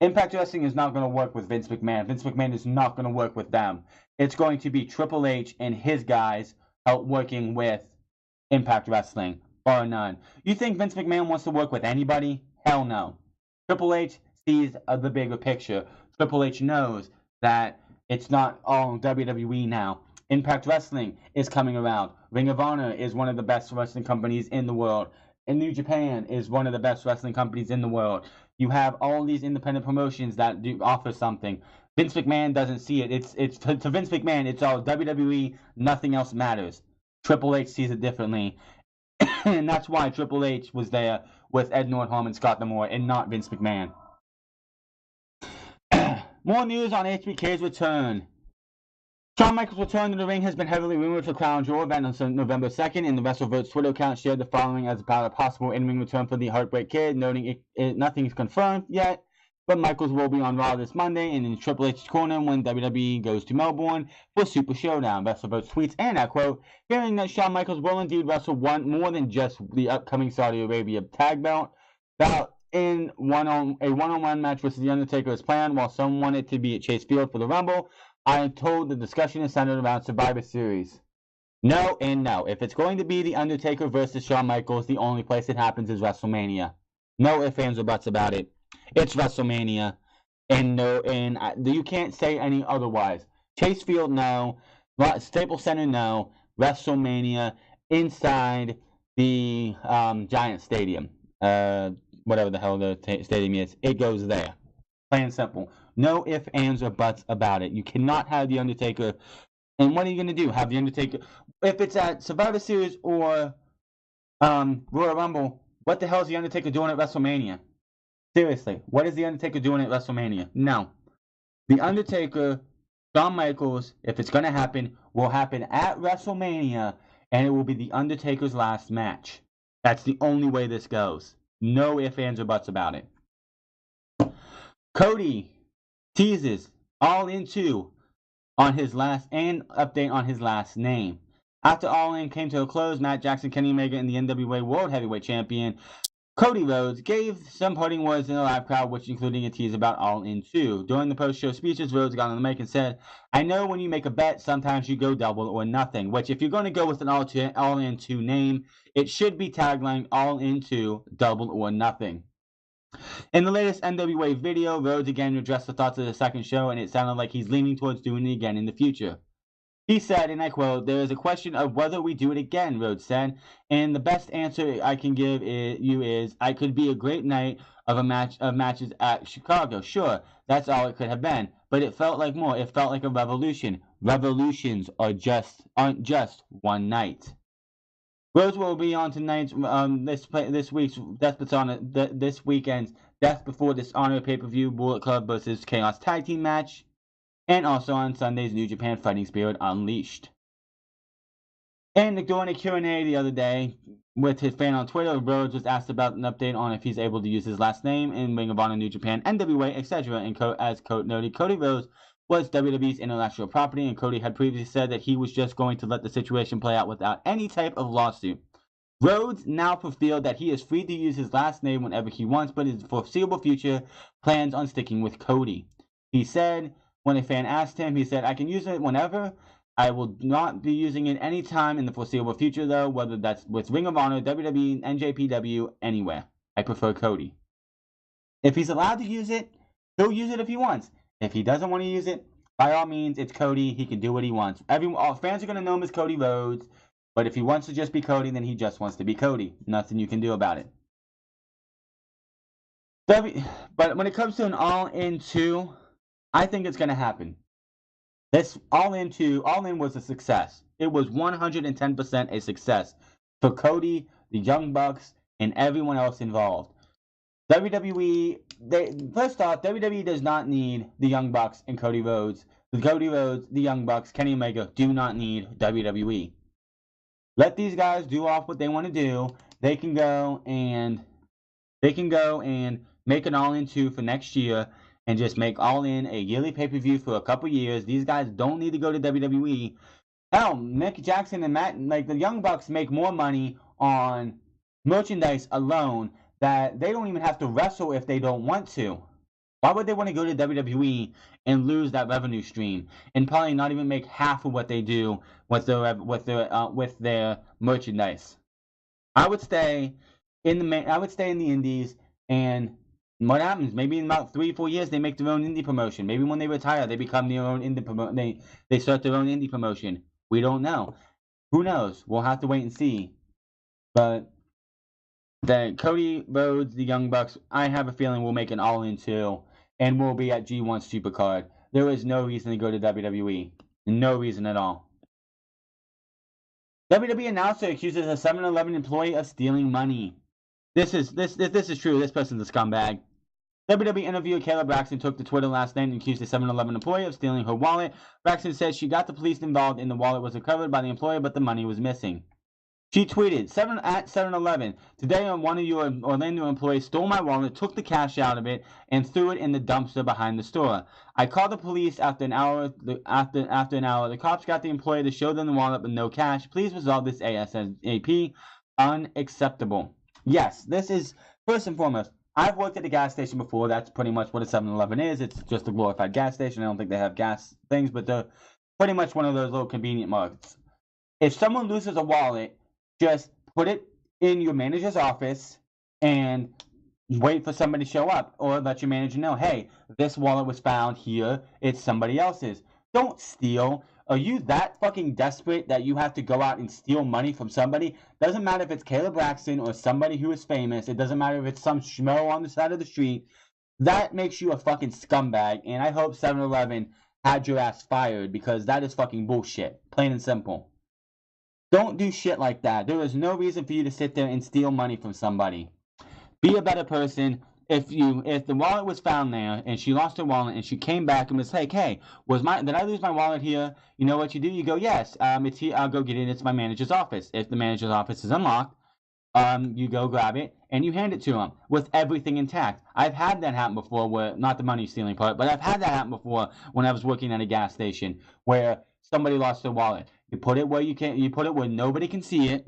Impact Wrestling is not going to work with Vince McMahon. Vince McMahon is not going to work with them. It's going to be Triple H and his guys out working with Impact Wrestling, bar none. You think Vince McMahon wants to work with anybody? Hell no. Triple H sees the bigger picture. Triple H knows that it's not all WWE now. Impact Wrestling is coming around. Ring of Honor is one of the best wrestling companies in the world. And New Japan is one of the best wrestling companies in the world. You have all these independent promotions that do offer something. Vince McMahon doesn't see it. It's to Vince McMahon, it's all WWE. Nothing else matters. Triple H sees it differently, and that's why Triple H was there with Ed Nordholm and Scott D'Amore, and not Vince McMahon. More news on HBK's return. Shawn Michaels' return to the ring has been heavily rumored for Crown Jewel event on November 2nd, and the WrestleVote's Twitter account shared the following as about a possible in-ring return for the Heartbreak Kid, noting nothing is confirmed yet, but Michaels will be on Raw this Monday and in Triple H's corner when WWE goes to Melbourne for Super Showdown. WrestleVote tweets, and I quote, hearing that Shawn Michaels will indeed wrestle more than just the upcoming Saudi Arabia tag bout in a one-on-one match versus The Undertaker is planned, while some want it to be at Chase Field for the Rumble. I am told the discussion is centered around Survivor Series. No and no. If it's going to be The Undertaker versus Shawn Michaels, the only place it happens is WrestleMania. No ifs, ands, or buts about it. It's WrestleMania. And you can't say any otherwise. Chase Field, no. Staples Center, no. WrestleMania inside the Giant Stadium. Whatever the hell the stadium is. It goes there. Plain and simple. No ifs, ands, or buts about it. You cannot have The Undertaker. And what are you going to do? Have The Undertaker... If it's at Survivor Series or Royal Rumble, what the hell is The Undertaker doing at WrestleMania? Seriously. What is The Undertaker doing at WrestleMania? No. The Undertaker, Shawn Michaels, if it's going to happen, will happen at WrestleMania, and it will be The Undertaker's last match. That's the only way this goes. No ifs, ands, or buts about it. Cody teases All In 2 on his last and update on his last name. After All In came to a close, Matt Jackson, Kenny Omega, and the NWA World Heavyweight Champion Cody Rhodes gave some parting words in the live crowd, which including a tease about All In 2. During the post-show speeches, Rhodes got on the mic and said, "I know when you make a bet, sometimes you go double or nothing," which if you're going to go with an All In 2 name, it should be tagline All In 2, double or nothing. In the latest NWA video, Rhodes again addressed the thoughts of the second show, and it sounded like he's leaning towards doing it again in the future. He said, and I quote, "There is a question of whether we do it again," Rhodes said, "and the best answer I can give you is, I could be a great night of matches at Chicago. Sure, that's all it could have been, but it felt like more. It felt like a revolution. Revolutions aren't just one night." Rhodes will be on tonight's this weekend's Death Before Dishonor pay-per-view, Bullet Club versus Chaos Tag Team match, and also on Sunday's New Japan Fighting Spirit Unleashed. And during a Q&A the other day with his fan on Twitter, Rhodes was asked about an update on if he's able to use his last name in Ring of Honor, New Japan, NWA, etc. And as Cote noted, Cody Rhodes was WWE's intellectual property, and Cody had previously said that he was just going to let the situation play out without any type of lawsuit. Rhodes now revealed that he is free to use his last name whenever he wants, but in the foreseeable future plans on sticking with Cody. He said, when a fan asked him, he said, "I can use it whenever. I will not be using it any time in the foreseeable future, though, whether that's with Ring of Honor, WWE, NJPW, anywhere. I prefer Cody." If he's allowed to use it, he'll use it if he wants. If he doesn't want to use it, by all means, it's Cody. He can do what he wants. All fans are going to know him as Cody Rhodes, but if he wants to just be Cody, then he just wants to be Cody. Nothing you can do about it. But when it comes to an All In 2, I think it's going to happen. This All In was a success. It was 110% a success for Cody, the Young Bucks, and everyone else involved. First off, WWE does not need the Young Bucks and Cody Rhodes. Cody Rhodes, the Young Bucks, Kenny Omega do not need WWE. Let these guys do off what they want to do. They can go and make an All In 2 for next year. And just make All In a yearly pay-per-view for a couple years. These guys don't need to go to WWE. Hell, Mick Jackson and the Young Bucks make more money on merchandise alone that they don't even have to wrestle if they don't want to. Why would they want to go to WWE and lose that revenue stream and probably not even make half of what they do with their merchandise? I would stay in the Indies, and what happens? Maybe in about 3-4 years they make their own indie promotion. Maybe when they retire they become their own indie promotion. They start their own indie promotion. We don't know. Who knows? We'll have to wait and see. But the Cody Rhodes, the Young Bucks, I have a feeling we'll make an All In 2, and we'll be at G1 Supercard. There is no reason to go to WWE. No reason at all. WWE announcer accuses a 7-Eleven employee of stealing money. This is true. This person's a scumbag. WWE interviewer Kayla Braxton took to Twitter last night and accused a 7-Eleven employee of stealing her wallet. Braxton said she got the police involved and the wallet was recovered by the employer, but the money was missing. She tweeted, at 7-Eleven, "Today one of your Orlando employees stole my wallet, took the cash out of it, and threw it in the dumpster behind the store. I called the police after an hour. After an hour, the cops got the employee to show them the wallet but no cash. Please resolve this ASAP. Unacceptable." Yes, this is, first and foremost, I've worked at a gas station before. That's pretty much what a 7-Eleven is. It's just a glorified gas station. I don't think they have gas things, but they're pretty much one of those little convenient markets. If someone loses a wallet, just put it in your manager's office and wait for somebody to show up, or let your manager know, "Hey, this wallet was found here. It's somebody else's." Don't steal. Are you that fucking desperate that you have to go out and steal money from somebody? Doesn't matter if it's Kayla Braxton or somebody who is famous. It doesn't matter if it's some schmo on the side of the street. That makes you a fucking scumbag, and I hope 7-Eleven had your ass fired, because that is fucking bullshit. Plain and simple. Don't do shit like that. There is no reason for you to sit there and steal money from somebody. Be a better person. If the wallet was found there and she lost her wallet and she came back and was like, "Hey, did I lose my wallet here?" You know what you do? You go, "Yes, it's here. I'll go get it. It's my manager's office." If the manager's office is unlocked, you go grab it and you hand it to them with everything intact. I've had that happen before, where not the money stealing part, but I've had that happen before when I was working at a gas station where somebody lost their wallet. You put it where you put it where nobody can see it,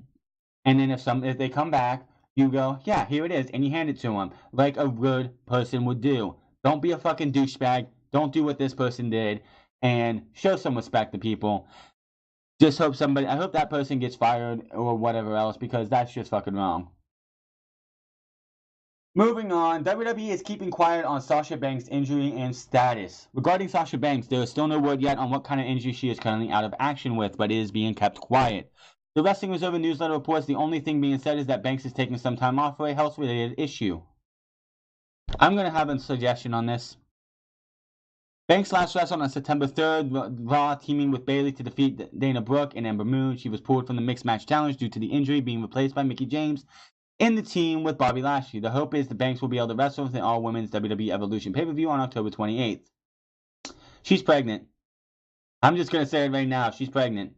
and then if they come back, you go, yeah, here it is, and you hand it to them like a good person would do. Don't be a fucking douchebag. Don't do what this person did, and show some respect to people. Just hope I hope that person gets fired or whatever else, because that's just fucking wrong. Moving on, WWE is keeping quiet on Sasha Banks' injury and status. Regarding Sasha Banks, there is still no word yet on what kind of injury she is currently out of action with, but it is being kept quiet. The Wrestling Observer newsletter reports the only thing being said is that Banks is taking some time off for a health-related issue. I'm going to have a suggestion on this. Banks last wrestled on September 3rd, Raw, teaming with Bayley to defeat Dana Brooke and Ember Moon. She was pulled from the Mixed Match Challenge due to the injury, being replaced by Mickie James in the team with Bobby Lashley. The hope is the Banks will be able to wrestle in the all-women's WWE Evolution pay-per-view on October 28th. She's pregnant. I'm just going to say it right now. She's pregnant.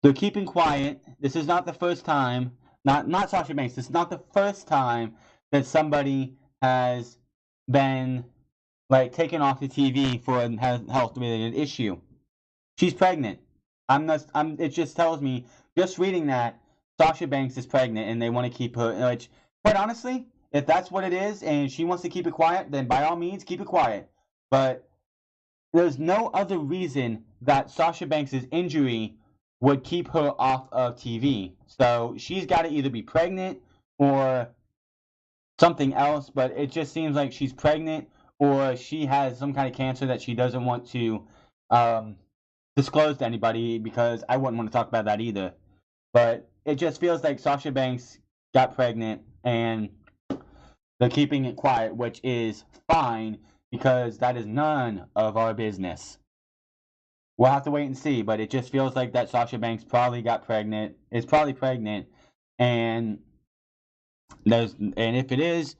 They're keeping quiet. This is not the first time, not Sasha Banks, this is not the first time that somebody has been, like, taken off the TV for a health-related issue. She's pregnant. It just tells me, just reading that, Sasha Banks is pregnant and they want to keep her, which, quite honestly, if that's what it is and she wants to keep it quiet, then by all means, keep it quiet. But there's no other reason that Sasha Banks' injury would keep her off of TV. So she's got to either be pregnant or something else, but it just seems like she's pregnant or she has some kind of cancer that she doesn't want to disclose to anybody, because I wouldn't want to talk about that either. But it just feels like Sasha Banks got pregnant and they're keeping it quiet, which is fine, because that is none of our business. We'll have to wait and see, but it just feels like that Sasha Banks probably got pregnant, is probably pregnant, and if it is,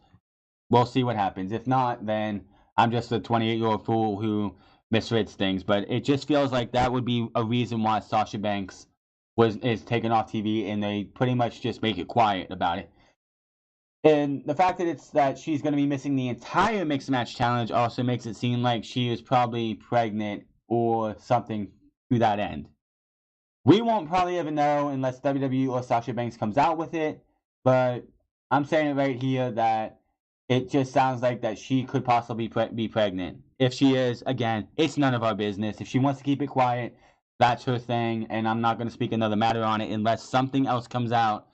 we'll see what happens. If not, then I'm just a 28-year-old fool who misreads things. But it just feels like that would be a reason why Sasha Banks is taken off TV, and they pretty much just make it quiet about it. And the fact that she's going to be missing the entire Mixed Match Challenge also makes it seem like she is probably pregnant or something to that end. We won't probably ever know unless WWE or Sasha Banks comes out with it, but I'm saying it right here that it just sounds like that she could possibly be pregnant. If she is, again, it's none of our business. If she wants to keep it quiet, that's her thing, and I'm not going to speak another matter on it unless something else comes out.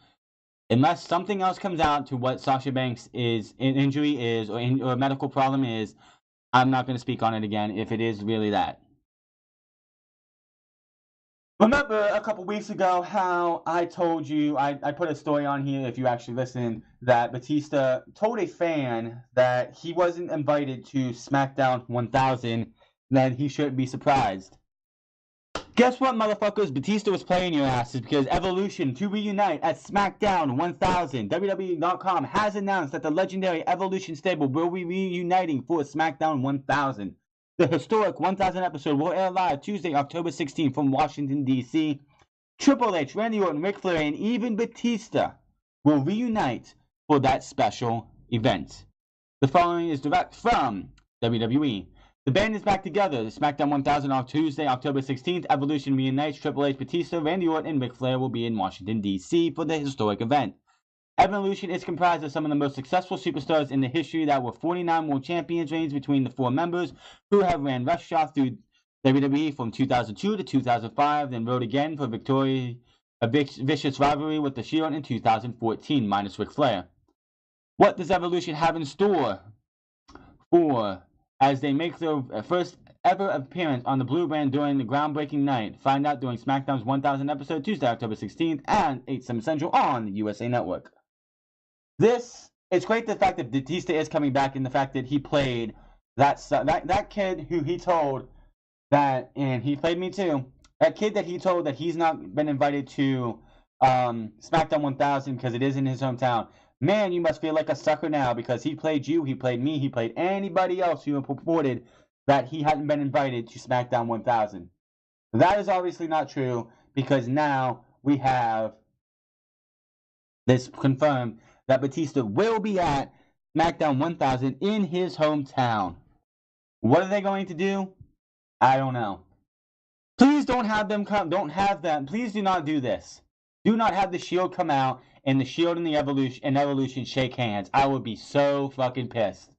Unless something else comes out to what Sasha Banks' injury is or a medical problem is, I'm not going to speak on it again if it is really that. Remember a couple weeks ago how I told you, I put a story on here, if you actually listened, that Batista told a fan that he wasn't invited to SmackDown 1000, that he shouldn't be surprised. Guess what, motherfuckers? Batista was playing your asses, because Evolution to reunite at SmackDown 1000. WWE.com has announced that the legendary Evolution stable will be reuniting for SmackDown 1000. The historic 1000 episode will air live Tuesday, October 16th from Washington, D.C. Triple H, Randy Orton, Ric Flair, and even Batista will reunite for that special event. The following is direct from WWE. The band is back together. The SmackDown 1000 on Tuesday, October 16th. Evolution reunites. Triple H, Batista, Randy Orton, and Ric Flair will be in Washington, D.C. for the historic event. Evolution is comprised of some of the most successful superstars in the history that were 49 World Champions reigns between the four members, who have ran roughshod through WWE from 2002 to 2005, then rode again for a vicious rivalry with The Shield in 2014, minus Ric Flair. What does Evolution have in store for as they make their first ever appearance on the Blue Brand during the groundbreaking night? Find out during SmackDown's 1000 episode, Tuesday, October 16th, and 8, 7 Central on the USA Network. It's great the fact that Batista is coming back, and the fact that he played that kid who he told that, and he played me too, that kid that he told that he's not been invited to SmackDown 1000 because it is in his hometown. Man, you must feel like a sucker now, because he played you, he played me, he played anybody else who purported that he hadn't been invited to SmackDown 1000. That is obviously not true, because now we have This confirmed that Batista will be at SmackDown 1000 in his hometown. What are they going to do? I don't know. Please don't have them come. Don't have them. Please do not do this. Do not have the Shield come out and the Shield and the Evolution shake hands. I would be so fucking pissed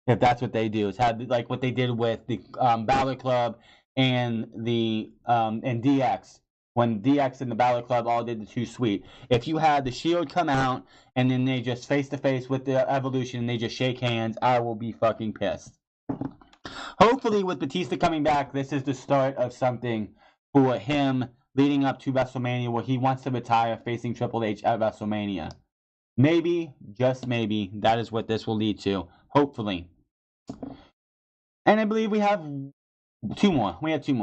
if that's what they do. Is have like what they did with the Balor Club and the and DX, when DX and the Balor Club all did the Too Sweet. If you had the Shield come out and then they just face to face with the Evolution and they just shake hands, I will be fucking pissed. Hopefully, with Batista coming back, this is the start of something for him leading up to WrestleMania, where he wants to retire facing Triple H at WrestleMania. Maybe, just maybe, that is what this will lead to. Hopefully. And I believe we have two more. We have two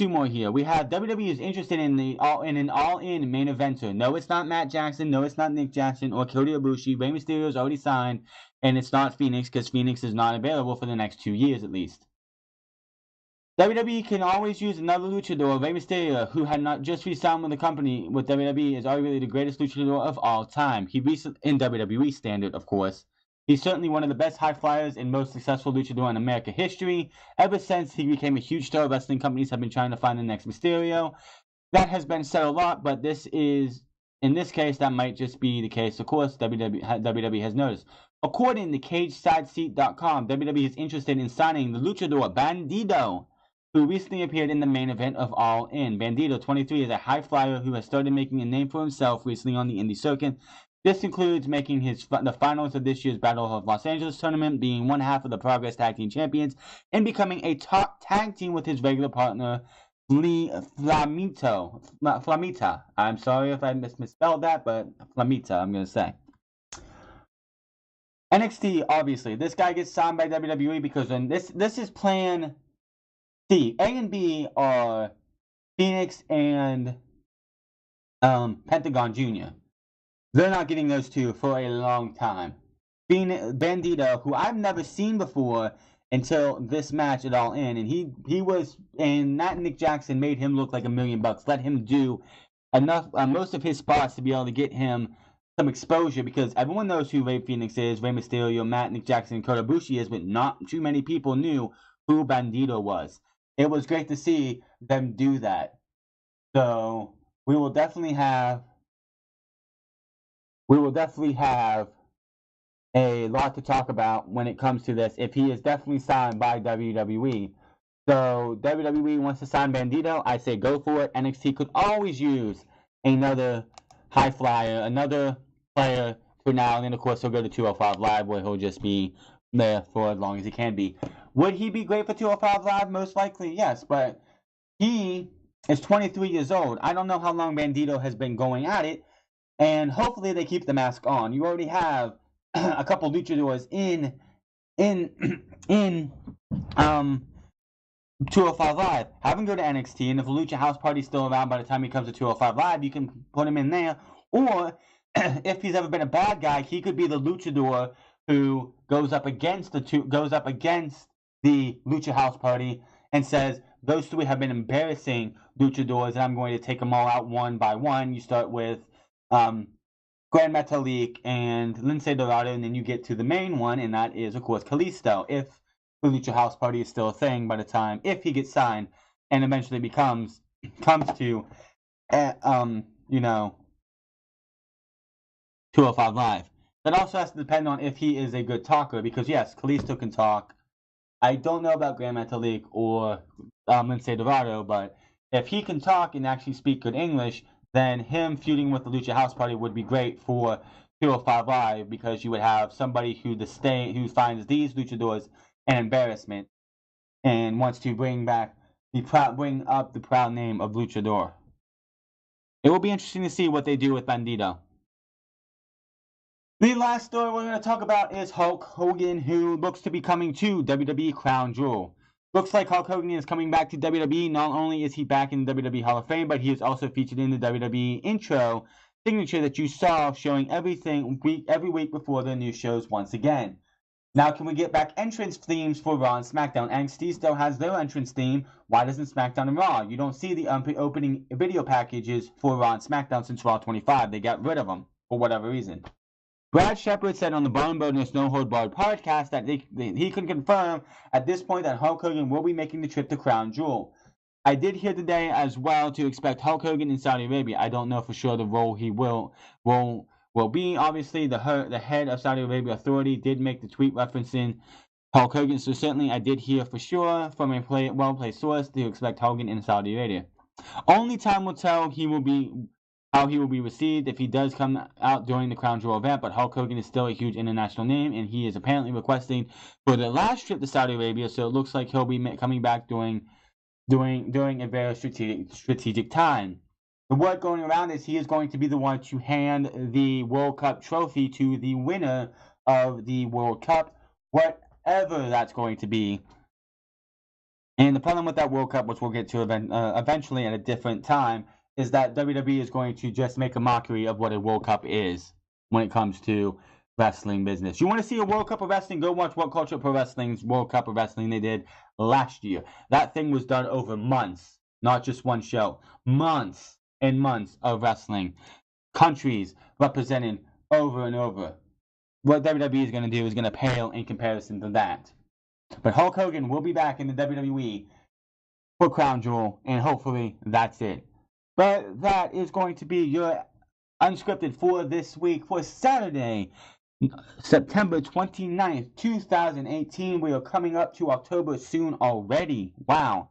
more here. We have WWE is interested in an all-in main eventer. No, it's not Matt Jackson. No, it's not Nick Jackson or Kota Ibushi. Rey Mysterio is already signed, and it's not Phoenix because Phoenix is not available for the next 2 years at least. WWE can always use another luchador. Rey Mysterio, who had not just re-signed with the company with WWE, is arguably the greatest luchador of all time. He recently, in WWE standard, of course. He's certainly one of the best high flyers and most successful luchador in American history. Ever since he became a huge star, wrestling companies have been trying to find the next Mysterio. That has been said a lot, but in this case, that might just be the case. Of course, WWE has noticed. According to CageSideSeat.com, WWE is interested in signing the luchador Bandido, who recently appeared in the main event of All In. Bandido, 23, is a high flyer who has started making a name for himself recently on the indie circuit. This includes making the finals of this year's Battle of Los Angeles tournament, being one half of the Progress Tag Team Champions, and becoming a top tag team with his regular partner, Flamita. I'm sorry if I misspelled that, but Flamita, I'm going to say. NXT, obviously. This guy gets signed by WWE because when this is plan C. A and B are Phoenix and Pentagon Jr. They're not getting those two for a long time. Bandito, who I've never seen before until this match at All In, and he was, and that Nick Jackson made him look like $1 million. Let him do enough most of his spots to be able to get him some exposure, because everyone knows who Rey Fenix is, Rey Mysterio, Matt, Nick Jackson, and Kota Ibushi is, but not too many people knew who Bandito was. It was great to see them do that. So we will definitely have a lot to talk about when it comes to this, if he is definitely signed by WWE. So WWE wants to sign Bandito, I say go for it. NXT could always use another high flyer, another player for now, and then of course he'll go to 205 Live, where he'll just be there for as long as he can be. Would he be great for 205 Live? Most likely, yes, but he is 23 years old. I don't know how long Bandito has been going at it, and hopefully they keep the mask on. You already have a couple luchadors in 205 Live. Have him go to NXT, and if the Lucha House Party's still around by the time he comes to 205 Live, you can put him in there. Or if he's ever been a bad guy, he could be the luchador who goes up against the Lucha House Party and says, those three have been embarrassing luchadors, and I'm going to take them all out one by one. You start with Gran Metalik and Lince Dorado, and then you get to the main one, and that is, of course, Kalisto. If the Lucha House Party is still a thing by the time, if he gets signed and eventually comes to, 205 Live. That also has to depend on if he is a good talker, because yes, Kalisto can talk. I don't know about Gran Metalik or Lince Dorado, but if he can talk and actually speak good English, then him feuding with the Lucha House Party would be great for 205 Live, because you would have somebody who finds these luchadors an embarrassment and wants to bring up the proud name of luchador. It will be interesting to see what they do with Bandito. The last story we're going to talk about is Hulk Hogan, who looks to be coming to WWE Crown Jewel. Looks like Hulk Hogan is coming back to WWE. Not only is he back in the WWE Hall of Fame, but he is also featured in the WWE intro signature that you saw, showing every week before the new shows once again. Now, can we get back entrance themes for Raw and SmackDown? NXT still has their entrance theme. Why doesn't SmackDown and Raw? You don't see the opening video packages for Raw and SmackDown since Raw 25. They got rid of them. for whatever reason. Brad Shepard said on the Barn Bonus No Hold Barred podcast that he can confirm at this point that Hulk Hogan will be making the trip to Crown Jewel. I did hear today as well to expect Hulk Hogan in Saudi Arabia. I don't know for sure the role he will be. Obviously, the head of Saudi Arabia Authority did make the tweet referencing Hulk Hogan, so certainly I did hear for sure from a well-placed source to expect Hogan in Saudi Arabia. Only time will tell how he will be received if he does come out during the Crown Jewel event, but Hulk Hogan is still a huge international name, and he is apparently requesting for the last trip to Saudi Arabia, so it looks like he'll be coming back during a very strategic time. The word going around is he is going to be the one to hand the World Cup trophy to the winner of the World Cup, whatever that's going to be. And the problem with that World Cup, which we'll get to eventually at a different time, is that WWE is going to just make a mockery of what a World Cup is when it comes to wrestling business. You want to see a World Cup of Wrestling? Go watch What Culture Pro Wrestling's World Cup of Wrestling they did last year. That thing was done over months, not just one show. Months and months of wrestling. Countries represented over and over. What WWE is going to do is going to pale in comparison to that. But Hulk Hogan will be back in the WWE for Crown Jewel, and hopefully that's it. But that is going to be your Unscripted for this week, for Saturday, September 29th, 2018. We are coming up to October soon already. Wow.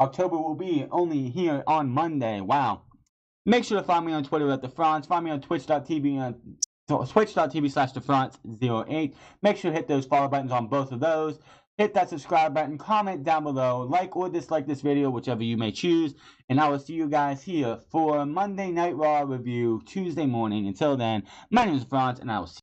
October will be only here on Monday. Wow. Make sure to find me on Twitter at TheFrance. Find me on twitch.tv/TheFrance08. Make sure to hit those follow buttons on both of those. Hit that subscribe button, comment down below, like or dislike this video, whichever you may choose, and I will see you guys here for Monday Night Raw review Tuesday morning. Until then, my name is Franz, and I will see you.